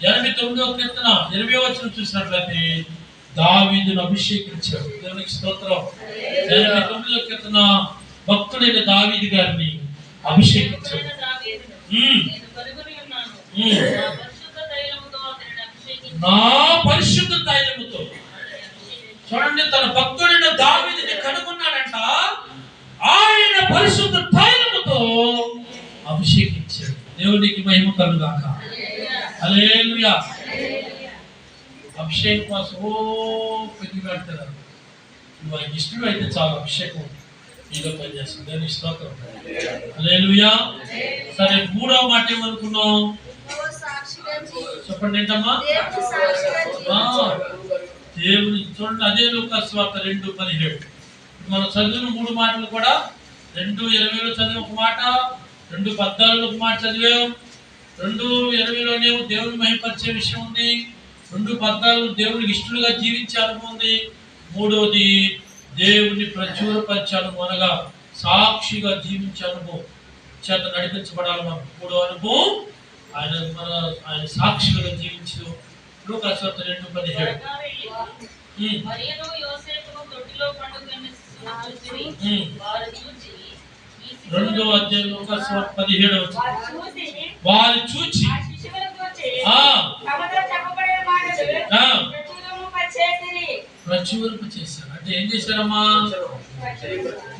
89వ కీర్తన 20వ వచనం చూసినట్లయితే దావీదును అభిషేకించాడు. దేవునికి స్తోత్రం. 89వ కీర్తన భక్తుడైన దావీదు గారిని అభిషేకించాడు. నా పరిశుద్ధ తైలముతో చూడండి, తన భక్తుడైన దావీదుని కనుగొన్నాడంట, ఆయన పరిశుద్ధ తైలముతో అభిషేకించాడు. దేవునికి మహిమ కలుగాక. హల్లెలూయా. అభిషేకం కోసం పెట్టి పెడతారు. వారికి ఇష్టం అయితే చాలా అభిషేకం మీలో పనిచేస్తుంది. దేవునికి స్తోత్రం. హల్లెలూయా. సరే, మూడవ మాట ఏమనుకున్నాం? చెప్పండి ఏంటమ్మా? దేవుని చూడండి, అదే లూకాసు వార్త 2:17 మనం చదివిన 3 మాటలు కూడా 2:20లో చదివి ఒక మాట, 2:14లో ఒక మాట చదివాం, 2:20లోనేమో దేవుని మహిమపరిచే విషయం ఉంది, 2:14 దేవునికి ఇష్టలుగా జీవించే అనుభవం ఉంది, మూడవది దేవుని ప్రచురపరిచే అనుభవం అనగా సాక్షిగా జీవించే అనుభవం చేత నడిపించబడాలి మనం. మూడో అనుభవం ఆయన సాక్షిగా జీవించు. లూకాసు వార్త 2:17 రెండవ అధ్యాయం లూకాసు వార్త 17 వారు చూచి ప్రచురింప చేశారు. అంటే ఏం చేశారమ్మా?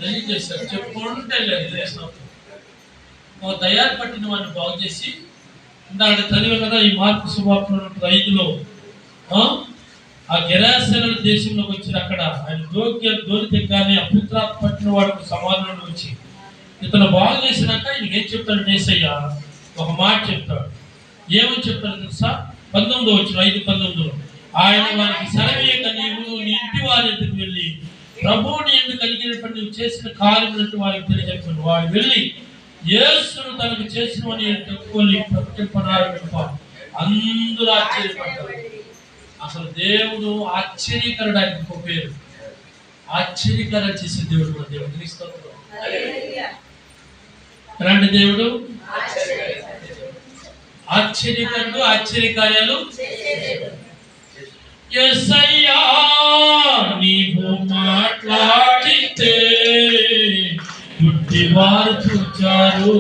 తెలియజేశారు. చెప్పుకుంటే ఒక తయారు పట్టిన వాడిని బాగు చేసి, ఇందాక చదివే కదా ఈ మార్కు సువార్తలో 5లో ఆ గెరాసేనుల దేశంలోకి వచ్చి అక్కడ ఆయన దోరి తెగ్గానే అపవిత్రాత్మ పట్టిన వాడికి సమాధానం వచ్చి ఇతను బాగు చేసినాక ఈయనకి ఏం చెప్తాడు యేసయ్య? ఒక మాట చెప్తాడు. ఏమని చెప్తాడు తెలుసా? 19వ వచనం 5:19 ఆయన వారికి సెలవీయక నీవు నీ ఇంటి వారి ఎదుకు వెళ్ళి ప్రభువు నీ ఎందుకు కలిగినప్పుడు నువ్వు చేసిన కార్యములంటూ వారికి తెలియజెప్పాడు. వాడు వెళ్ళి యేసును తనకు చేసినవని చెప్పుకొని ప్రకటింపనారంటారు. అందరూ ఆశ్చర్యపడ్డారు. అసలు దేవుడు ఆశ్చర్యకరుడు. ఆయన ఇంకో పేరు ఆశ్చర్యకరం చేసే దేవుడు. మన దేవుడికి స్తోత్రం. ఎలాంటి దేవుడు? ఆశ్చర్యకరుడు, ఆశ్చర్యకార్యాలు. యేసయ్యా నీవు మాట్లాడితే గుడ్డివారు చూచారు,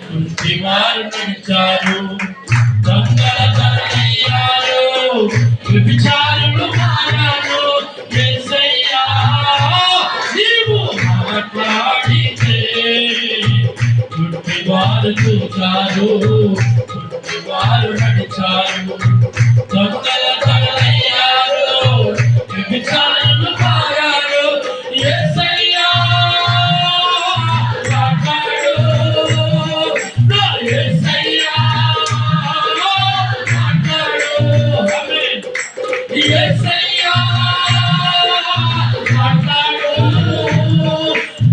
గుడ్డివారు నడిచారు, దొంగల తరలియారు, వ్యభిచారులు మారారు. యేసయ్యా నీవు మాట్లాడితే గుడ్డివారు చూచారు, గుడ్డివారు నడిచారు, దొంగల తరలియారు, వ్యభిచారులు మారారు. యేసయ్యా మాట్లాడు, నా యేసయ్యా మాట్లాడు. ఆమేన్. యేసయ్యా మాట్లాడు,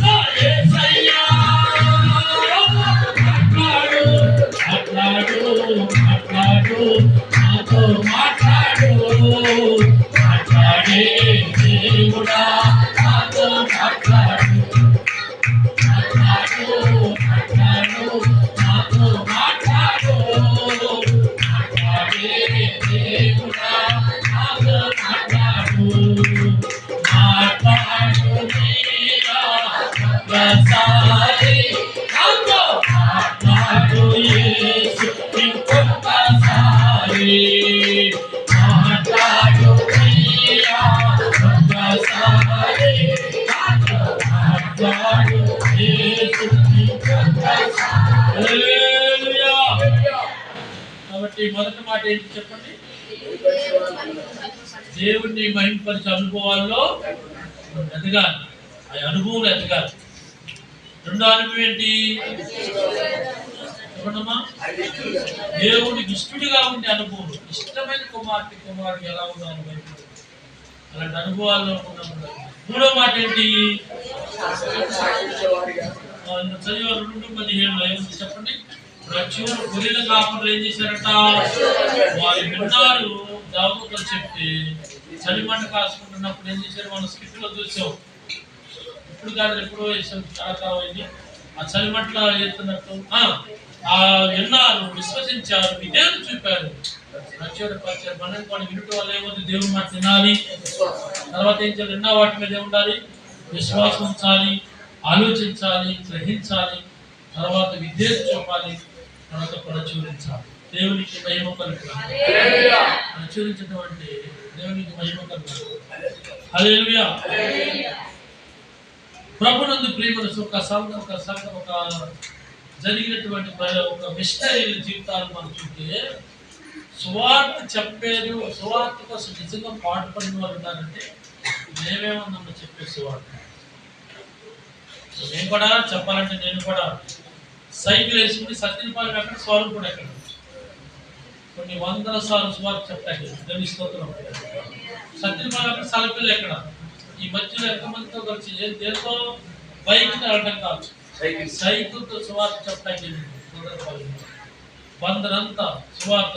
నా యేసయ్యా మాట్లాడు, మాట్లాడు, మాట్లాడు, నాతో మాట్లాడు, మాట్లాడే దేవుడా నాతో మాట్లాడు, మాట్లాడు, మాట్లాడు, నాతో మాట్లాడు, మాట్లాడే దేవుడా నాతో మాట్లాడు, మాట్లాడు నీరా ఒక్కసారి నాతో మాట్లాడు యేసు ఇంకొకసారి, మాట్లాడు నీరా ఒక్కసారి నాతో మాట్లాడు యేసు ఇంకొకసారి. హల్లెలూయా. కాబట్టి మొదటి మాట ఏంటి చెప్పండి? దేవుణ్ణి మహిమపరిచే అనుభవాల్లో ఎదగాలి, ఆ అనుభవం ఎదగాలి. రెండో అనుభవం ఏంటి చెప్పండమ్మా? దేవుడికి ఇష్టడిగా ఉండే అనుభవం. ఇష్టమైన కుమారుడు ఎలా ఉండాలి బయట, అలాంటి అనుభవాల్లో ఉన్నాము. మూడో మాట ఏంటి? చదివా 2:17 ఏముంది చెప్పండి? ప్రచురు గొర్రెల కాపరులు ఏం చేశారట? వారు విన్నారు దావూదుతో చెప్తే చలిమంట కాసుకుంటున్నప్పుడు ఏం చేశారు? మనం స్క్రిప్ట్లో చూసాం. ఇప్పుడు కాదు ఎప్పుడో వేసాం, చాలా కాలం అయింది. ఆ చలిమట్ల ఎత్తున్నట్టు విన్నారు, విశ్వసించారు, విధేయత చూపారు, రక్షపరిచారు. మనం కొన్ని వినటం వల్ల ఏమవుతుంది? దేవుని మాట వినాలి, తర్వాత ఏం చేయాలి? విన్న వాటి మీద ఉండాలి, విశ్వాసం ఉంచాలి, ఆలోచించాలి, గ్రహించాలి, తర్వాత విధేయత చూపాలి, తర్వాత ప్రచురించాలి. దేవునికి మహిమ కలుగుతుంది. ప్రచురించడం అంటే దేవునికి మహిమ కలుగుతుంది. హల్లెలూయా. ప్రభునందు ప్రియమైన ఒక జరిగినటువంటి ఒక మిషనరీల జీవితాలు మనం చూస్తే, సువార్త చెప్పేది, సువార్త కోసం నిజంగా పాటుపడిన వాళ్ళు ఉన్నారంటే మేమేమన్నా చెప్పే సువార్త. నేను కూడా చెప్పాలంటే, నేను కూడా సైకిల్ వేసుకుని సత్యపాలెం ఎక్కడ, స్వరూపుడు ఎక్కడ, కొన్ని వందల సార్లు సువార్త చెప్తాయి. దేవుని స్తోత్రం. సత్యపాలెం ఎక్కడ, సలపిల్లు ఎక్కడ, ఈ మధ్యలో ఎంతమందితో కలిసి దేంతో బైక్ వెళ్ళడం కాదు, సైకిల్తో సువార్త చెప్తాయి. వందరంతా సువార్త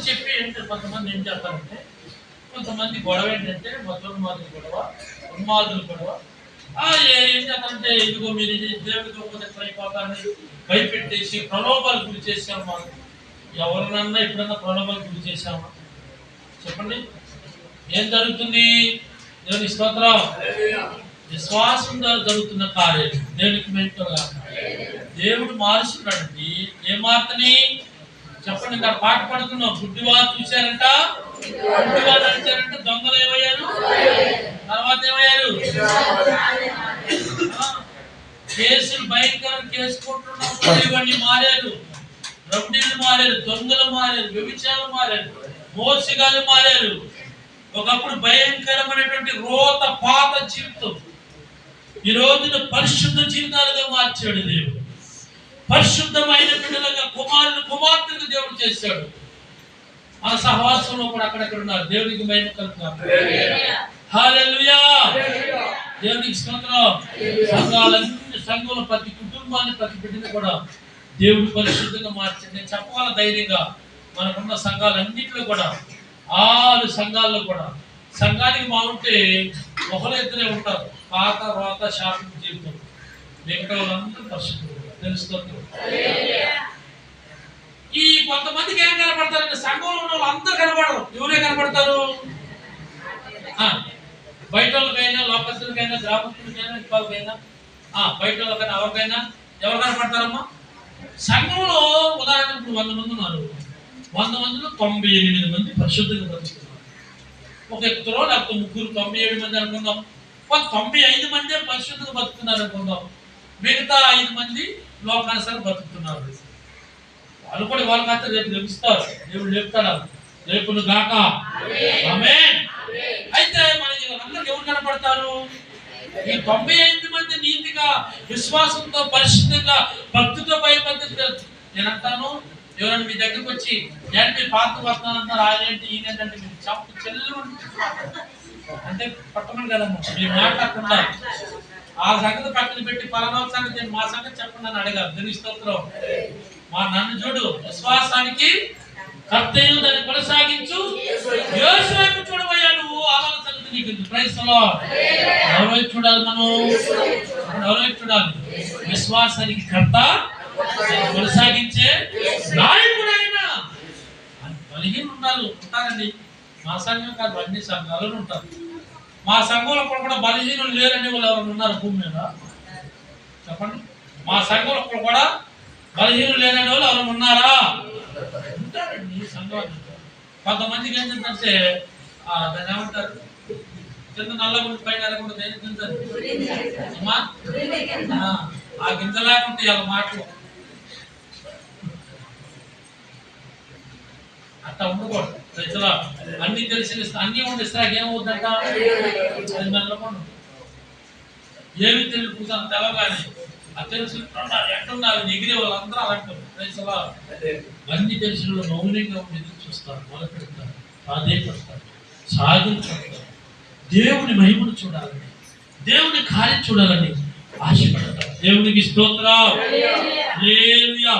చెప్పి అంటే కొంతమంది ఏం చేస్తారంటే, కొంతమంది గొడవ ఏంటంటే మతోన్మాదుల గొడవ, ఉన్మాదుల గొడవ. ఏం చేస్తారంటే, ఇదిగో మీరు దేవుడితో అయిపోతారని భయపెట్టేసి ప్రలోభాలు గురి చేసాము. మనం ఎవరినన్నా ఎప్పుడన్నా ప్రలోభాలు గురి చేసామా? చెప్పండి, ఏం జరుగుతుంది? దేవుని స్తోత్రం. విశ్వాసం జరుగుతున్న కార్యం దేవునికి మెంటోగా దేవుడు మారుస్తున్నాడండి. ఏ మార్తని చెప్పండి. ఇక్కడ పాట పడుతున్నాం. గుడ్డివారు చూశారంట, గుడ్డివారు నడిచారంట, దొంగలు ఏమయ్యారు, తర్వాత ఏమయ్యారు? కేసులు భయంకర కేసు కొట్టున్నప్పుడు ఇవన్నీ మారారు, రౌడీలు మారారు, దొంగలు మారారు, వ్యభిచారులు మారారు, మోసగాళ్ళు మారారు. ఒకప్పుడు భయంకరమైనటువంటి రోత పాత జీవితం ఈ రోజున పరిశుద్ధ జీవితాలుగా మార్చాడు దేవుడు. పరిశుద్ధమైన బిడ్డలుగా కుమార్తెలకు దేవుడు చేశాడు. ఆ సహవాసంలో కూడా అక్కడక్కడ ఉన్నారు. దేవునికి మహిమ కలుగుతారు. హల్లెలూయా. దేవునికి స్తోత్రం. సంఘంలో ప్రతి కుటుంబాన్ని, ప్రతి బిడ్డని కూడా దేవుడు పరిశుద్ధంగా మార్చాడు. నేను చెప్పాల ధైర్యంగా, మనకున్న సంఘాలన్నింటిలో కూడా 6 సంఘాల్లో కూడా సంఘానికి బాగుంటే ఒకరు ఇద్దరే ఉంటారు, పాత రోత షాపింగ్ జీవితం. మిగతా వాళ్ళందరూ పరిశుద్ధులు. తెలుస్తుంది. ఈ కొంతమందికి ఏం కనపడతారంటే, సంఘంలో ఉన్న వాళ్ళు అందరూ కనపడరు. ఎవరే కనపడతారు? బయట వాళ్ళకైనా, లోకస్తులకైనా, గ్రామస్తులకైనా, ఇంకోకైనా, బయట వాళ్ళకైనా, ఎవరికైనా ఎవరు కనపడతారమ్మా? సంఘంలో ఉదాహరణకు 100 మంది ఉన్నారు. 100 మందిలో 98 మంది పరిశుద్ధంగా బతుకుతున్నారు. ఒక ఇద్దరు లేకపోతే ముగ్గురు, 97 మంది అనుకుందాం. 95 మంది పరిశుద్ధంగా బతుకుతున్నారు అనుకుందాం. మిగతా 5 మంది లోకానుసారం బతుకుతున్నారు. వాళ్ళు కూడా వాళ్ళకైతే రేపు లభిస్తారు. దేవుడు లేపుతాడు, రేపును గాక. ఆమేన్. అయితే మనకి అందరికి ఎవరు కనపడతారు? ఈ 95 మంది నీతిగా, విశ్వాసంతో, పరిశుద్ధంగా, భక్తితో భయపద్ధతి. నేను అంటాను, ఎవరైనా మీ దగ్గరకు వచ్చి నేను మీరు పాత వస్తున్నాను అంటారు, ఆయనేంటి ఈయనేంటంటే మీరు చెప్పు చెల్లు అంటే పట్టమని కదమ్మా. మీరు మాట్లాడకుండా ఆ సంగతి పక్కన పెట్టి పలానా సంగతి మా సంగతి చెప్పండి అని అడగాలి. దేవుని స్తోత్రం. నన్ను చూడు, విశ్వాసానికి కర్తయ్య దాన్ని కొనసాగించు, యేసు వైపు చూడబోయా నువ్వు. ఆలోచన సంగతి నీకు క్రైస్తలో ఎవరైపు చూడాలి? మనం ఎవరైపు చూడాలి? విశ్వాసానికి కర్త, కొనసాగించే నాయకుడైనా. బలహీన ఉంటారండి. మా సంఘం కాదు, అన్ని సంఘాలు ఉంటారు. మా సంఘంలో కూడా బలహీనులు లేరని వాళ్ళు ఎవరు ఉన్నారు భూమి మీద? చెప్పండి. మా సంఘంలో కూడా బలహీనులు లేరని వాళ్ళు ఎవరు ఉన్నారా? ఉంటారండి సంఘం. కొంతమందికి ఏం తింటే దాన్ని ఏమంటారు? కింద నల్లగుండి పైన ఎరగకుండా దేని తింటారు? ఆ గింజ లేకుంటే వాళ్ళ మాటలు అట్లా ఉండకూడదు. అన్ని తెలిసి అన్ని ఉండి ఇస్తాకి ఏమవుతుందంట? అది మెల్లకుండా ఏమి తెలుసు తెలవగానే ఆ తెలుసు ఎట్టున్నారు ఎగిరే వాళ్ళందరూ అలాంటి రైతులా అన్ని తెలిసిన మౌనంగా ఎదురు చూస్తారు, మొదలుపెడతారు, ప్రాధేయపడతారు, సాధించుకుంటారు. దేవుని మహిమను చూడాలని, దేవుని కార్యం చూడాలని ఆశపడతారు. దేవునికి స్తోత్రం. హల్లెలూయా.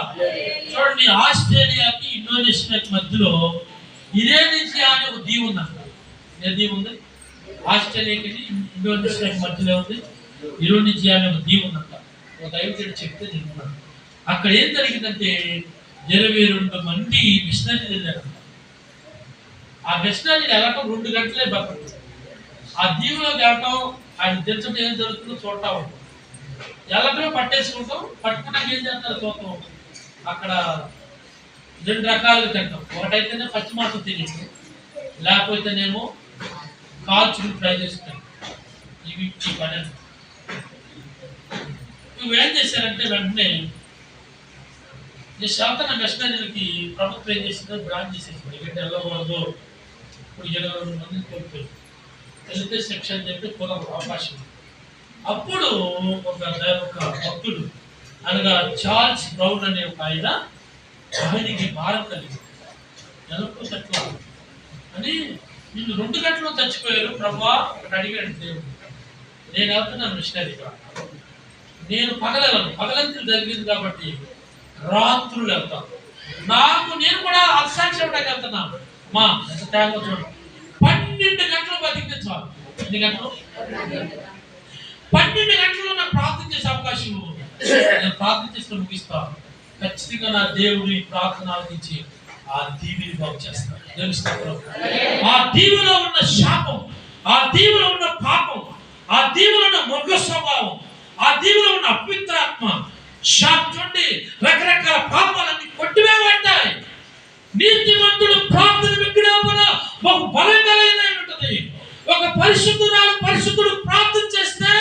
చూడండి, ఆస్ట్రేలియాకి ఇండోనేషియాకి మధ్యలో ఇరేనిసియా అనే ఒక దీవి ఉందంట. ఏ దీవి ఉంది? ఆస్ట్రేలియాకి ఇండోనేషియా మధ్యలో ఉంది. ఇండోనేషియా అనే ఒక దీవి ఉందంట. ఒక దైవజనుడు చెప్తే నేను అక్కడ ఏం జరిగిందంటే 22 మంది మిషనరీలు వెళ్ళారు. ఆ మిషనరీలు వెళ్ళటం 2 గంటలే బతుకు. ఆ దీవులోకి వెళ్ళటం, ఆయన తెలుసుకుంటే ఏం జరుగుతుందో చూడటా ఉంటాం. వెళ్ళటమే పట్టేసుకుంటాం, పట్టుకున్నాక ఏం చేస్తారో చూస్తాం. అక్కడ 2 రకాలుగా తింటాం. ఒకటైతేనే పచ్చి మాంసం తినేసి, లేకపోతేనేమో కాల్చుకుని ఫ్రై చేసుకుంటాం. ఇవి ఈ పని. నువ్వేం చేశారంటే వెంటనే శాతన మిషనరీలకి ప్రభుత్వం ఏం చేసిందో బ్రాంచ్ చేసేసింది. ఇక్కడ వెళ్ళకూడదు, ఇప్పుడు 22 మందిని కోల్పోయి వెళ్తే శిక్ష అని చెప్పి కూడా అవకాశం. అప్పుడు ఒక భక్తుడు అనగా చార్ల్స్ బ్రౌన్ అనే ఒక ఆయనకి భారం కలిగింది. నెలకు తక్కువ అని వీళ్ళు 2 గంటలు చచ్చిపోయారు ప్రభా అని అడిగాడు దేవుడు. నేను వెళ్తున్నాను మిషనరీగా, నేను పగలంతులు జరిగింది కాబట్టి రాత్రులు వెళ్తాను. నేను కూడా అసాక్షి ఇవ్వడానికి వెళ్తున్నాను. మా ఎంత త్యాగం చూడండి. 12 గంటలు బతికితే చాలు. ఎన్ని గంటలు? 12 గంటలు నాకు ప్రార్థన చేసే అవకాశం. నేను ప్రార్థన చేస్తే ముగిస్తాను. ఖచ్చితంగా నా దేవుడి ప్రార్థన ఆలకించి ఆ దీవిని బాగు చేస్తాను. తెలుస్తాను. ఆ దీవిలో ఉన్న శాపం, ఆ దీవిలో ఉన్న పాపం, ఆ దీవిలో ఉన్న మృగ స్వభావం, ఆ దీవిలో ఉన్న అపవిత్రాత్మ చూడండి, రకరకాల పాపాలన్నీ కొట్టివేయబడ్డాయి. నీతిమంతుడు ప్రార్థన విగ్రహమున ఒక బలంగా ఉంటుంది. ఒక పరిశుద్ధుడు ప్రార్థన చేస్తే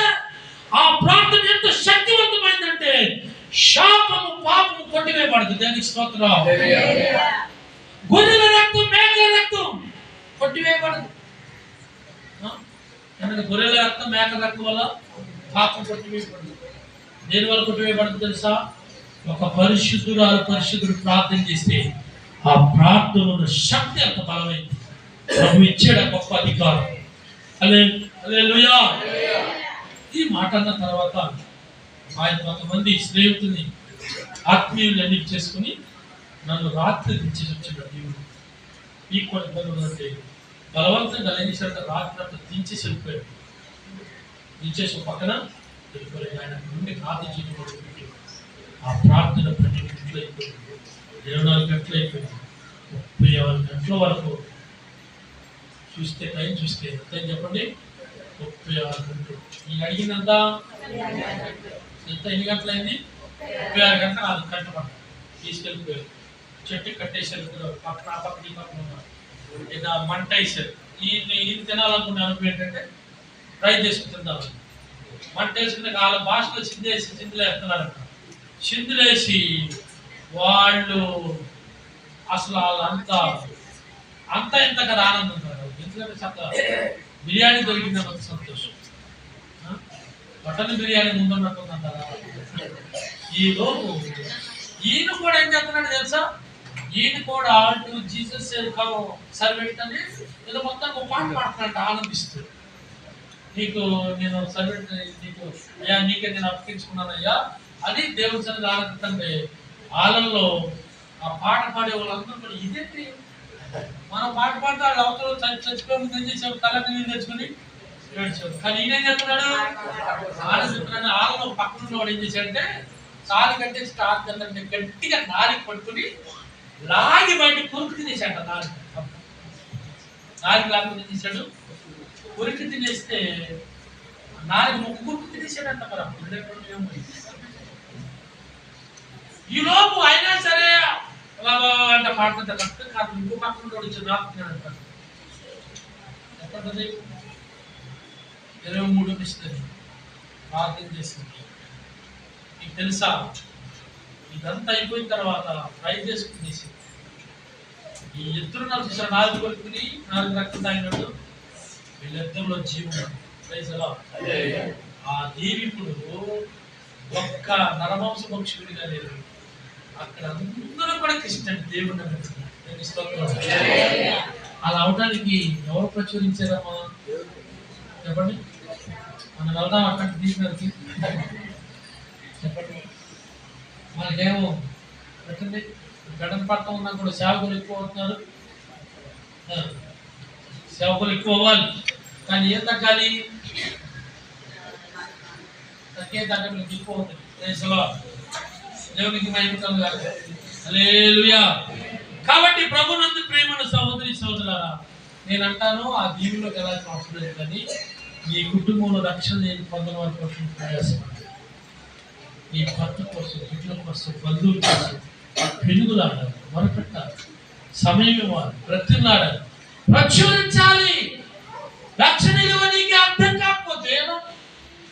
ఆ ప్రార్థన ఎంత శక్తివంతమైందంటే శాపము పాపము కొట్టివేయబడదు. దానికి స్తోత్రం. గొర్రెల రక్తం, మేకల రక్తం కొట్టివేయబడదు. గొర్రెల రక్తం, మేకల రక్తం వల్ల పాపం కొట్టివేయబడదు. దేని వల్ల కొట్టివేయబడదు తెలుసా? ఒక పరిశుద్ధుడు ప్రార్థన చేస్తే ఆ ప్రార్థన శక్తి అంత బలమైంది. ప్రభు ఇచ్చాడు ఆ గొప్ప అధికారం. హల్లెలూయా. ఈ మాట అన్న తర్వాత ఆయన కొంతమంది స్నేహితుల్ని ఆత్మీయులన్నీ చేసుకుని నన్ను రాత్రి దించేసి వచ్చాడు దేవుడు. ఈ కొంటే బలవంతంగా ఏం చేశాడంటే రాత్రి అంతా దించేసి వెళ్ళిపోయాడు. దించేసి పక్కన వెళ్ళిపోయాడు. ఆయన నుండి ప్రార్థన చేయడం ఆ ప్రార్థన 12 గంటలు అయిపోయింది, 24 గంటలు అయిపోయింది, 36 గంటల వరకు చూస్తే టైం చూస్తే ఎంత చెప్పండి? 36 గంటలు. నేను అడిగినంత ఎంత ఎన్ని గంటలైంది? 36 గంటలు. అది కట్టబడ్డ తీసుకెళ్ళిపోయారు. చెట్టు కట్టేసారు. పక్కన పక్కన ఈ పక్కన ఇక మంట వేసారు. ఈ తినాలనుకునే అనుభవం ఏంటంటే ఫ్రై చేసుకుని తిందామని. మంట వేసుకునే వాళ్ళ భాషలో చిందులు వేస్తున్నారంట. చిందులేసి వాళ్ళు అసలు అంతా ఇంత కదా ఆనందం కాదు. ఎందుకంటే చక్కగా బిర్యానీ దొరికిందన్న సంతోషం. మటన్ బిర్యానీ ముందున్నట్టుందంటారా? ఈయన కూడా ఏం చేస్తున్నాడు తెలుసా? ఈయన కూడా టు జీసస్ సర్వెంట్ అని ఏదో మొత్తం ఒక పాట పాడుతున్నాడు ఆనందిస్తూ. నేను సర్వెంట్, నీకే నేను అప్పగించుకున్నానయ్యా అని దేవుడి సన్నిధి ఆనందిస్తుంటే వాళ్ళల్లో ఆ పాట పాడే వాళ్ళందరూ కూడా ఇదేంటి మనం పాట పాడితే వాళ్ళు అవతల చచ్చిపోయి ముందు ఏం చేసావు? తలకి నీళ్ళు తెచ్చుకొని ఏడ్చాడు. కానీ ఈయన ఏం చెప్తున్నాడు? ఆనందిస్తున్నాడు. వాళ్ళలో పక్కన వాడు ఏం చేశాడంటే కాలు కట్టేసి కాదు గట్టిగా నారికి పట్టుకుని లాగి బయట కురుకు తినేసాడు. నారికి లాక్కుని తీసాడు. కురికి తినేస్తే నాలుగు ముక్కు కురుకు తినేసాడంట. మరి ఈ లోపు అయినా సరే అంట పాడుతుంటే రక్తం కాదు ఇంకో పక్కన వచ్చి రాకున్నాడంట. ఎక్కడుంది? 23 మిషనరీ ప్రార్థన చేసింది. మీకు తెలుసా? ఇదంతా అయిపోయిన తర్వాత ఫ్రై చేసుకునేసి ఈ ఇద్దరు చూసారు. 4 కొడుకుని 4 రక్తం తాగినట్టు వీళ్ళిద్దరిలో జీవం. ఆ దీవికుడు ఒక్క నరమాంస భక్షకుడిగా లేదు. అక్కడ అందరూ కూడా క్రిస్టియన్ దేవుడు. అలా అవడానికి ఎవరు ప్రచురించారమ్మా చెప్పండి? మనం వెళ్దాం అక్కడికి దీనికి చెప్పండి. మనకేమో పెట్టండి. గడన పట్టణం ఉన్నా కూడా సేవకులు ఎక్కువ అవుతున్నారు. సేవకులు ఎక్కువ అవ్వాలి. కానీ ఏం తగ్గాలి? కేక్ అక్కడ దిగిపోతుంది. దేవునికి మహిమ కలుగాక. హల్లెలూయా. కాబట్టి ప్రభునందు ప్రేమను సహోదరి సహోదరులారా, నేను అంటాను ఆ దీవులోకి వెళ్ళాల్సిన అవసరం లేదు, కానీ మీ కుటుంబంలో రక్షణ లేని పొందడం వారి కోసం ప్రయాసపడాలి. మీ భర్త కోసం, బిడ్డల కోసం, బంధువుల కోసం పెనుగులాడాలి, మొరపెట్టాలి, సమయం ఇవ్వాలి, బ్రతిలాడాలి, ప్రచురించాలి. రక్షణ నీకు అర్థం కాకపోతే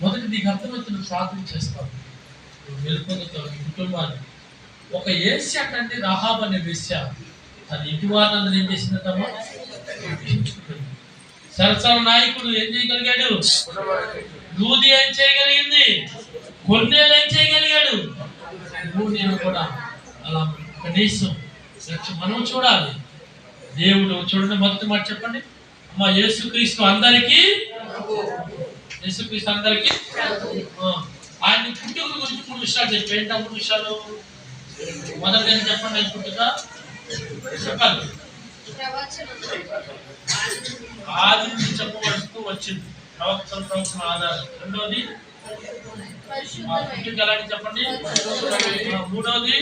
మొదటి నీకు అర్థమవుతున్న ప్రార్థన చేస్తావు, వెళ్ళిపోతావు. నీ కుటుంబాన్ని ఒక ఏస్య కంటే రహాబ్ అనే వేశ్య తన ఇంటి వారిని ఏం చేసిందమ్మా? సరసర నాయకుడు ఏం చేయగలిగాడు? దూది ఏం చేయగలిగింది? కొన్నేళ్ళు ఏం చేయగలిగాడు? నేను కూడా అలా కనీసం మనం చూడాలి. దేవుడు చూడండి, మొదటి మాట చెప్పండి అమ్మా. యేసుక్రీస్తు అందరికీ, యేసుక్రీస్తు అందరికీ ఆయన పుట్టుక గురించి 3 విషయాలు చెప్పి. ఏంటా 3 విషయాలు? మొదటి చెప్పండి. ఆయన పుట్టుక చెప్పాలి, ఆది నుంచి చెప్పవలస్తూ వచ్చింది, ప్రవక్తల ఆధారం. రెండోది పుట్టుక ఎలాంటి చెప్పండి. మూడోది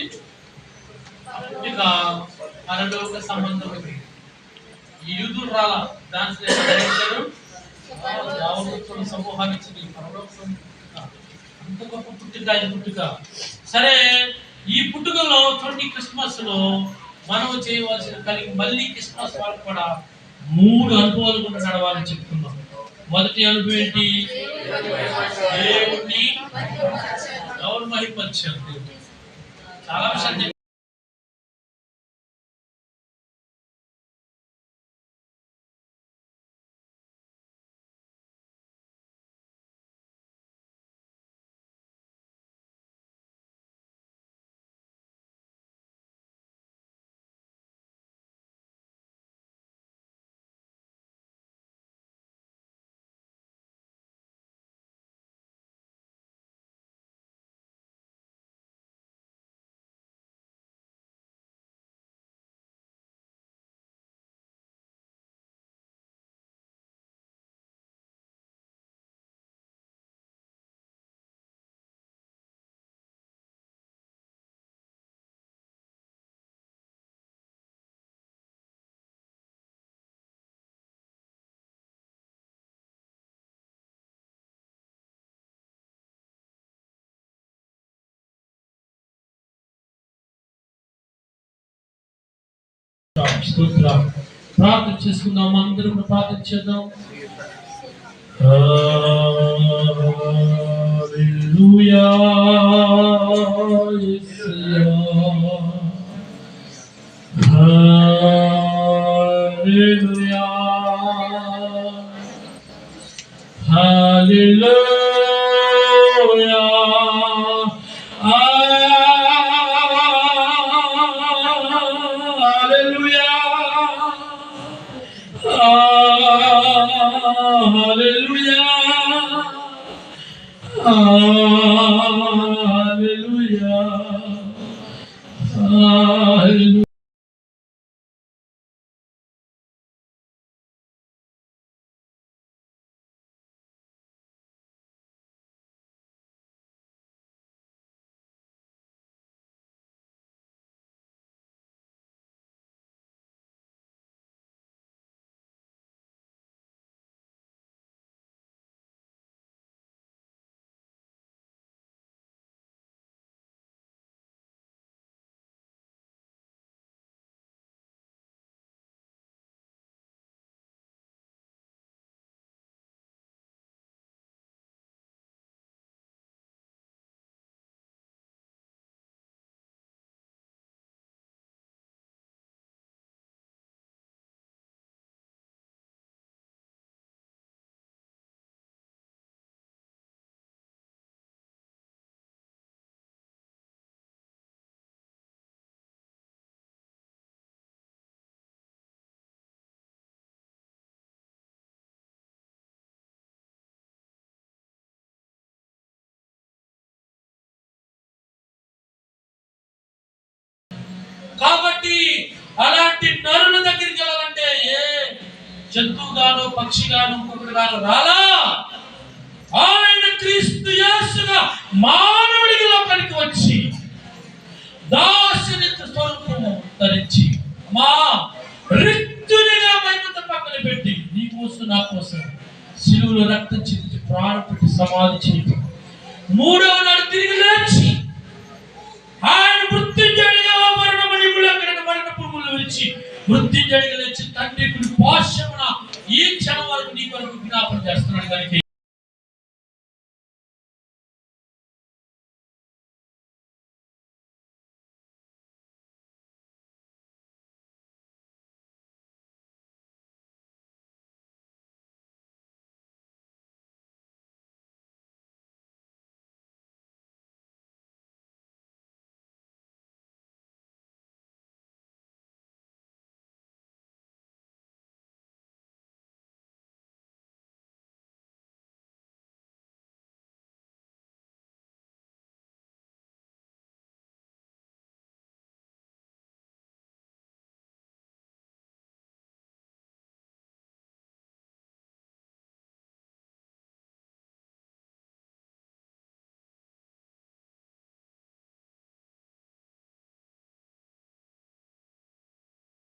పుట్టుక పరలోక సంబంధం. ఈ యూదులు రాలా, దాని సమూహాన్ని ఇచ్చింది పరలోకం. అంత గొప్ప పుట్టుక ఆయన పుట్టుక. సరే, ఈ పుట్టుకలో చూడండి, క్రిస్మస్ లో మనం చేయవలసిన కలిగి మళ్ళీ క్రిస్మస్ వాళ్ళకు కూడా 3 అనుభవాలు కూడా నడవాలని చెప్తున్నాం. మొదటి అనుభవం ఏంటి? దేవుణ్ణి ఎవరు మహిమపరిచారు? చాలా విషయాలు ప్రార్థన చేసుకుందాం. అందరం ప్రార్థన చేద్దాం. హల్లెలూయా, హల్లెలూయా, హల్లెలూయా. కాబట్టి అలాంటి నరుల దగ్గరికి వెళ్ళాలంటే ఏ జంతువుగాను, పక్షిగాను, ఇంకొకటి గాను రాలా. ఆయన క్రీస్తు యేసుగా మానవుడికి లోకానికి వచ్చి దాసుని స్వరూపము ధరించి మా రిక్తునిగా మహిమతో పక్కన పెట్టి నీ కోసం నా కోసం శిలువలో రక్తం చిందించి ప్రాణం పెట్టి సమాధి చేయటం, మూడవ నాడు తిరిగి లేచి ఆయన మృత్యుంజయుడిగా మరణపురములు విరిచి మృత్యుంజయుడిగా లేచి తండ్రి పాశమున ఈ క్షణం వరకు నీ కొరకు జ్ఞాపకం చేస్తున్నాడు కనుక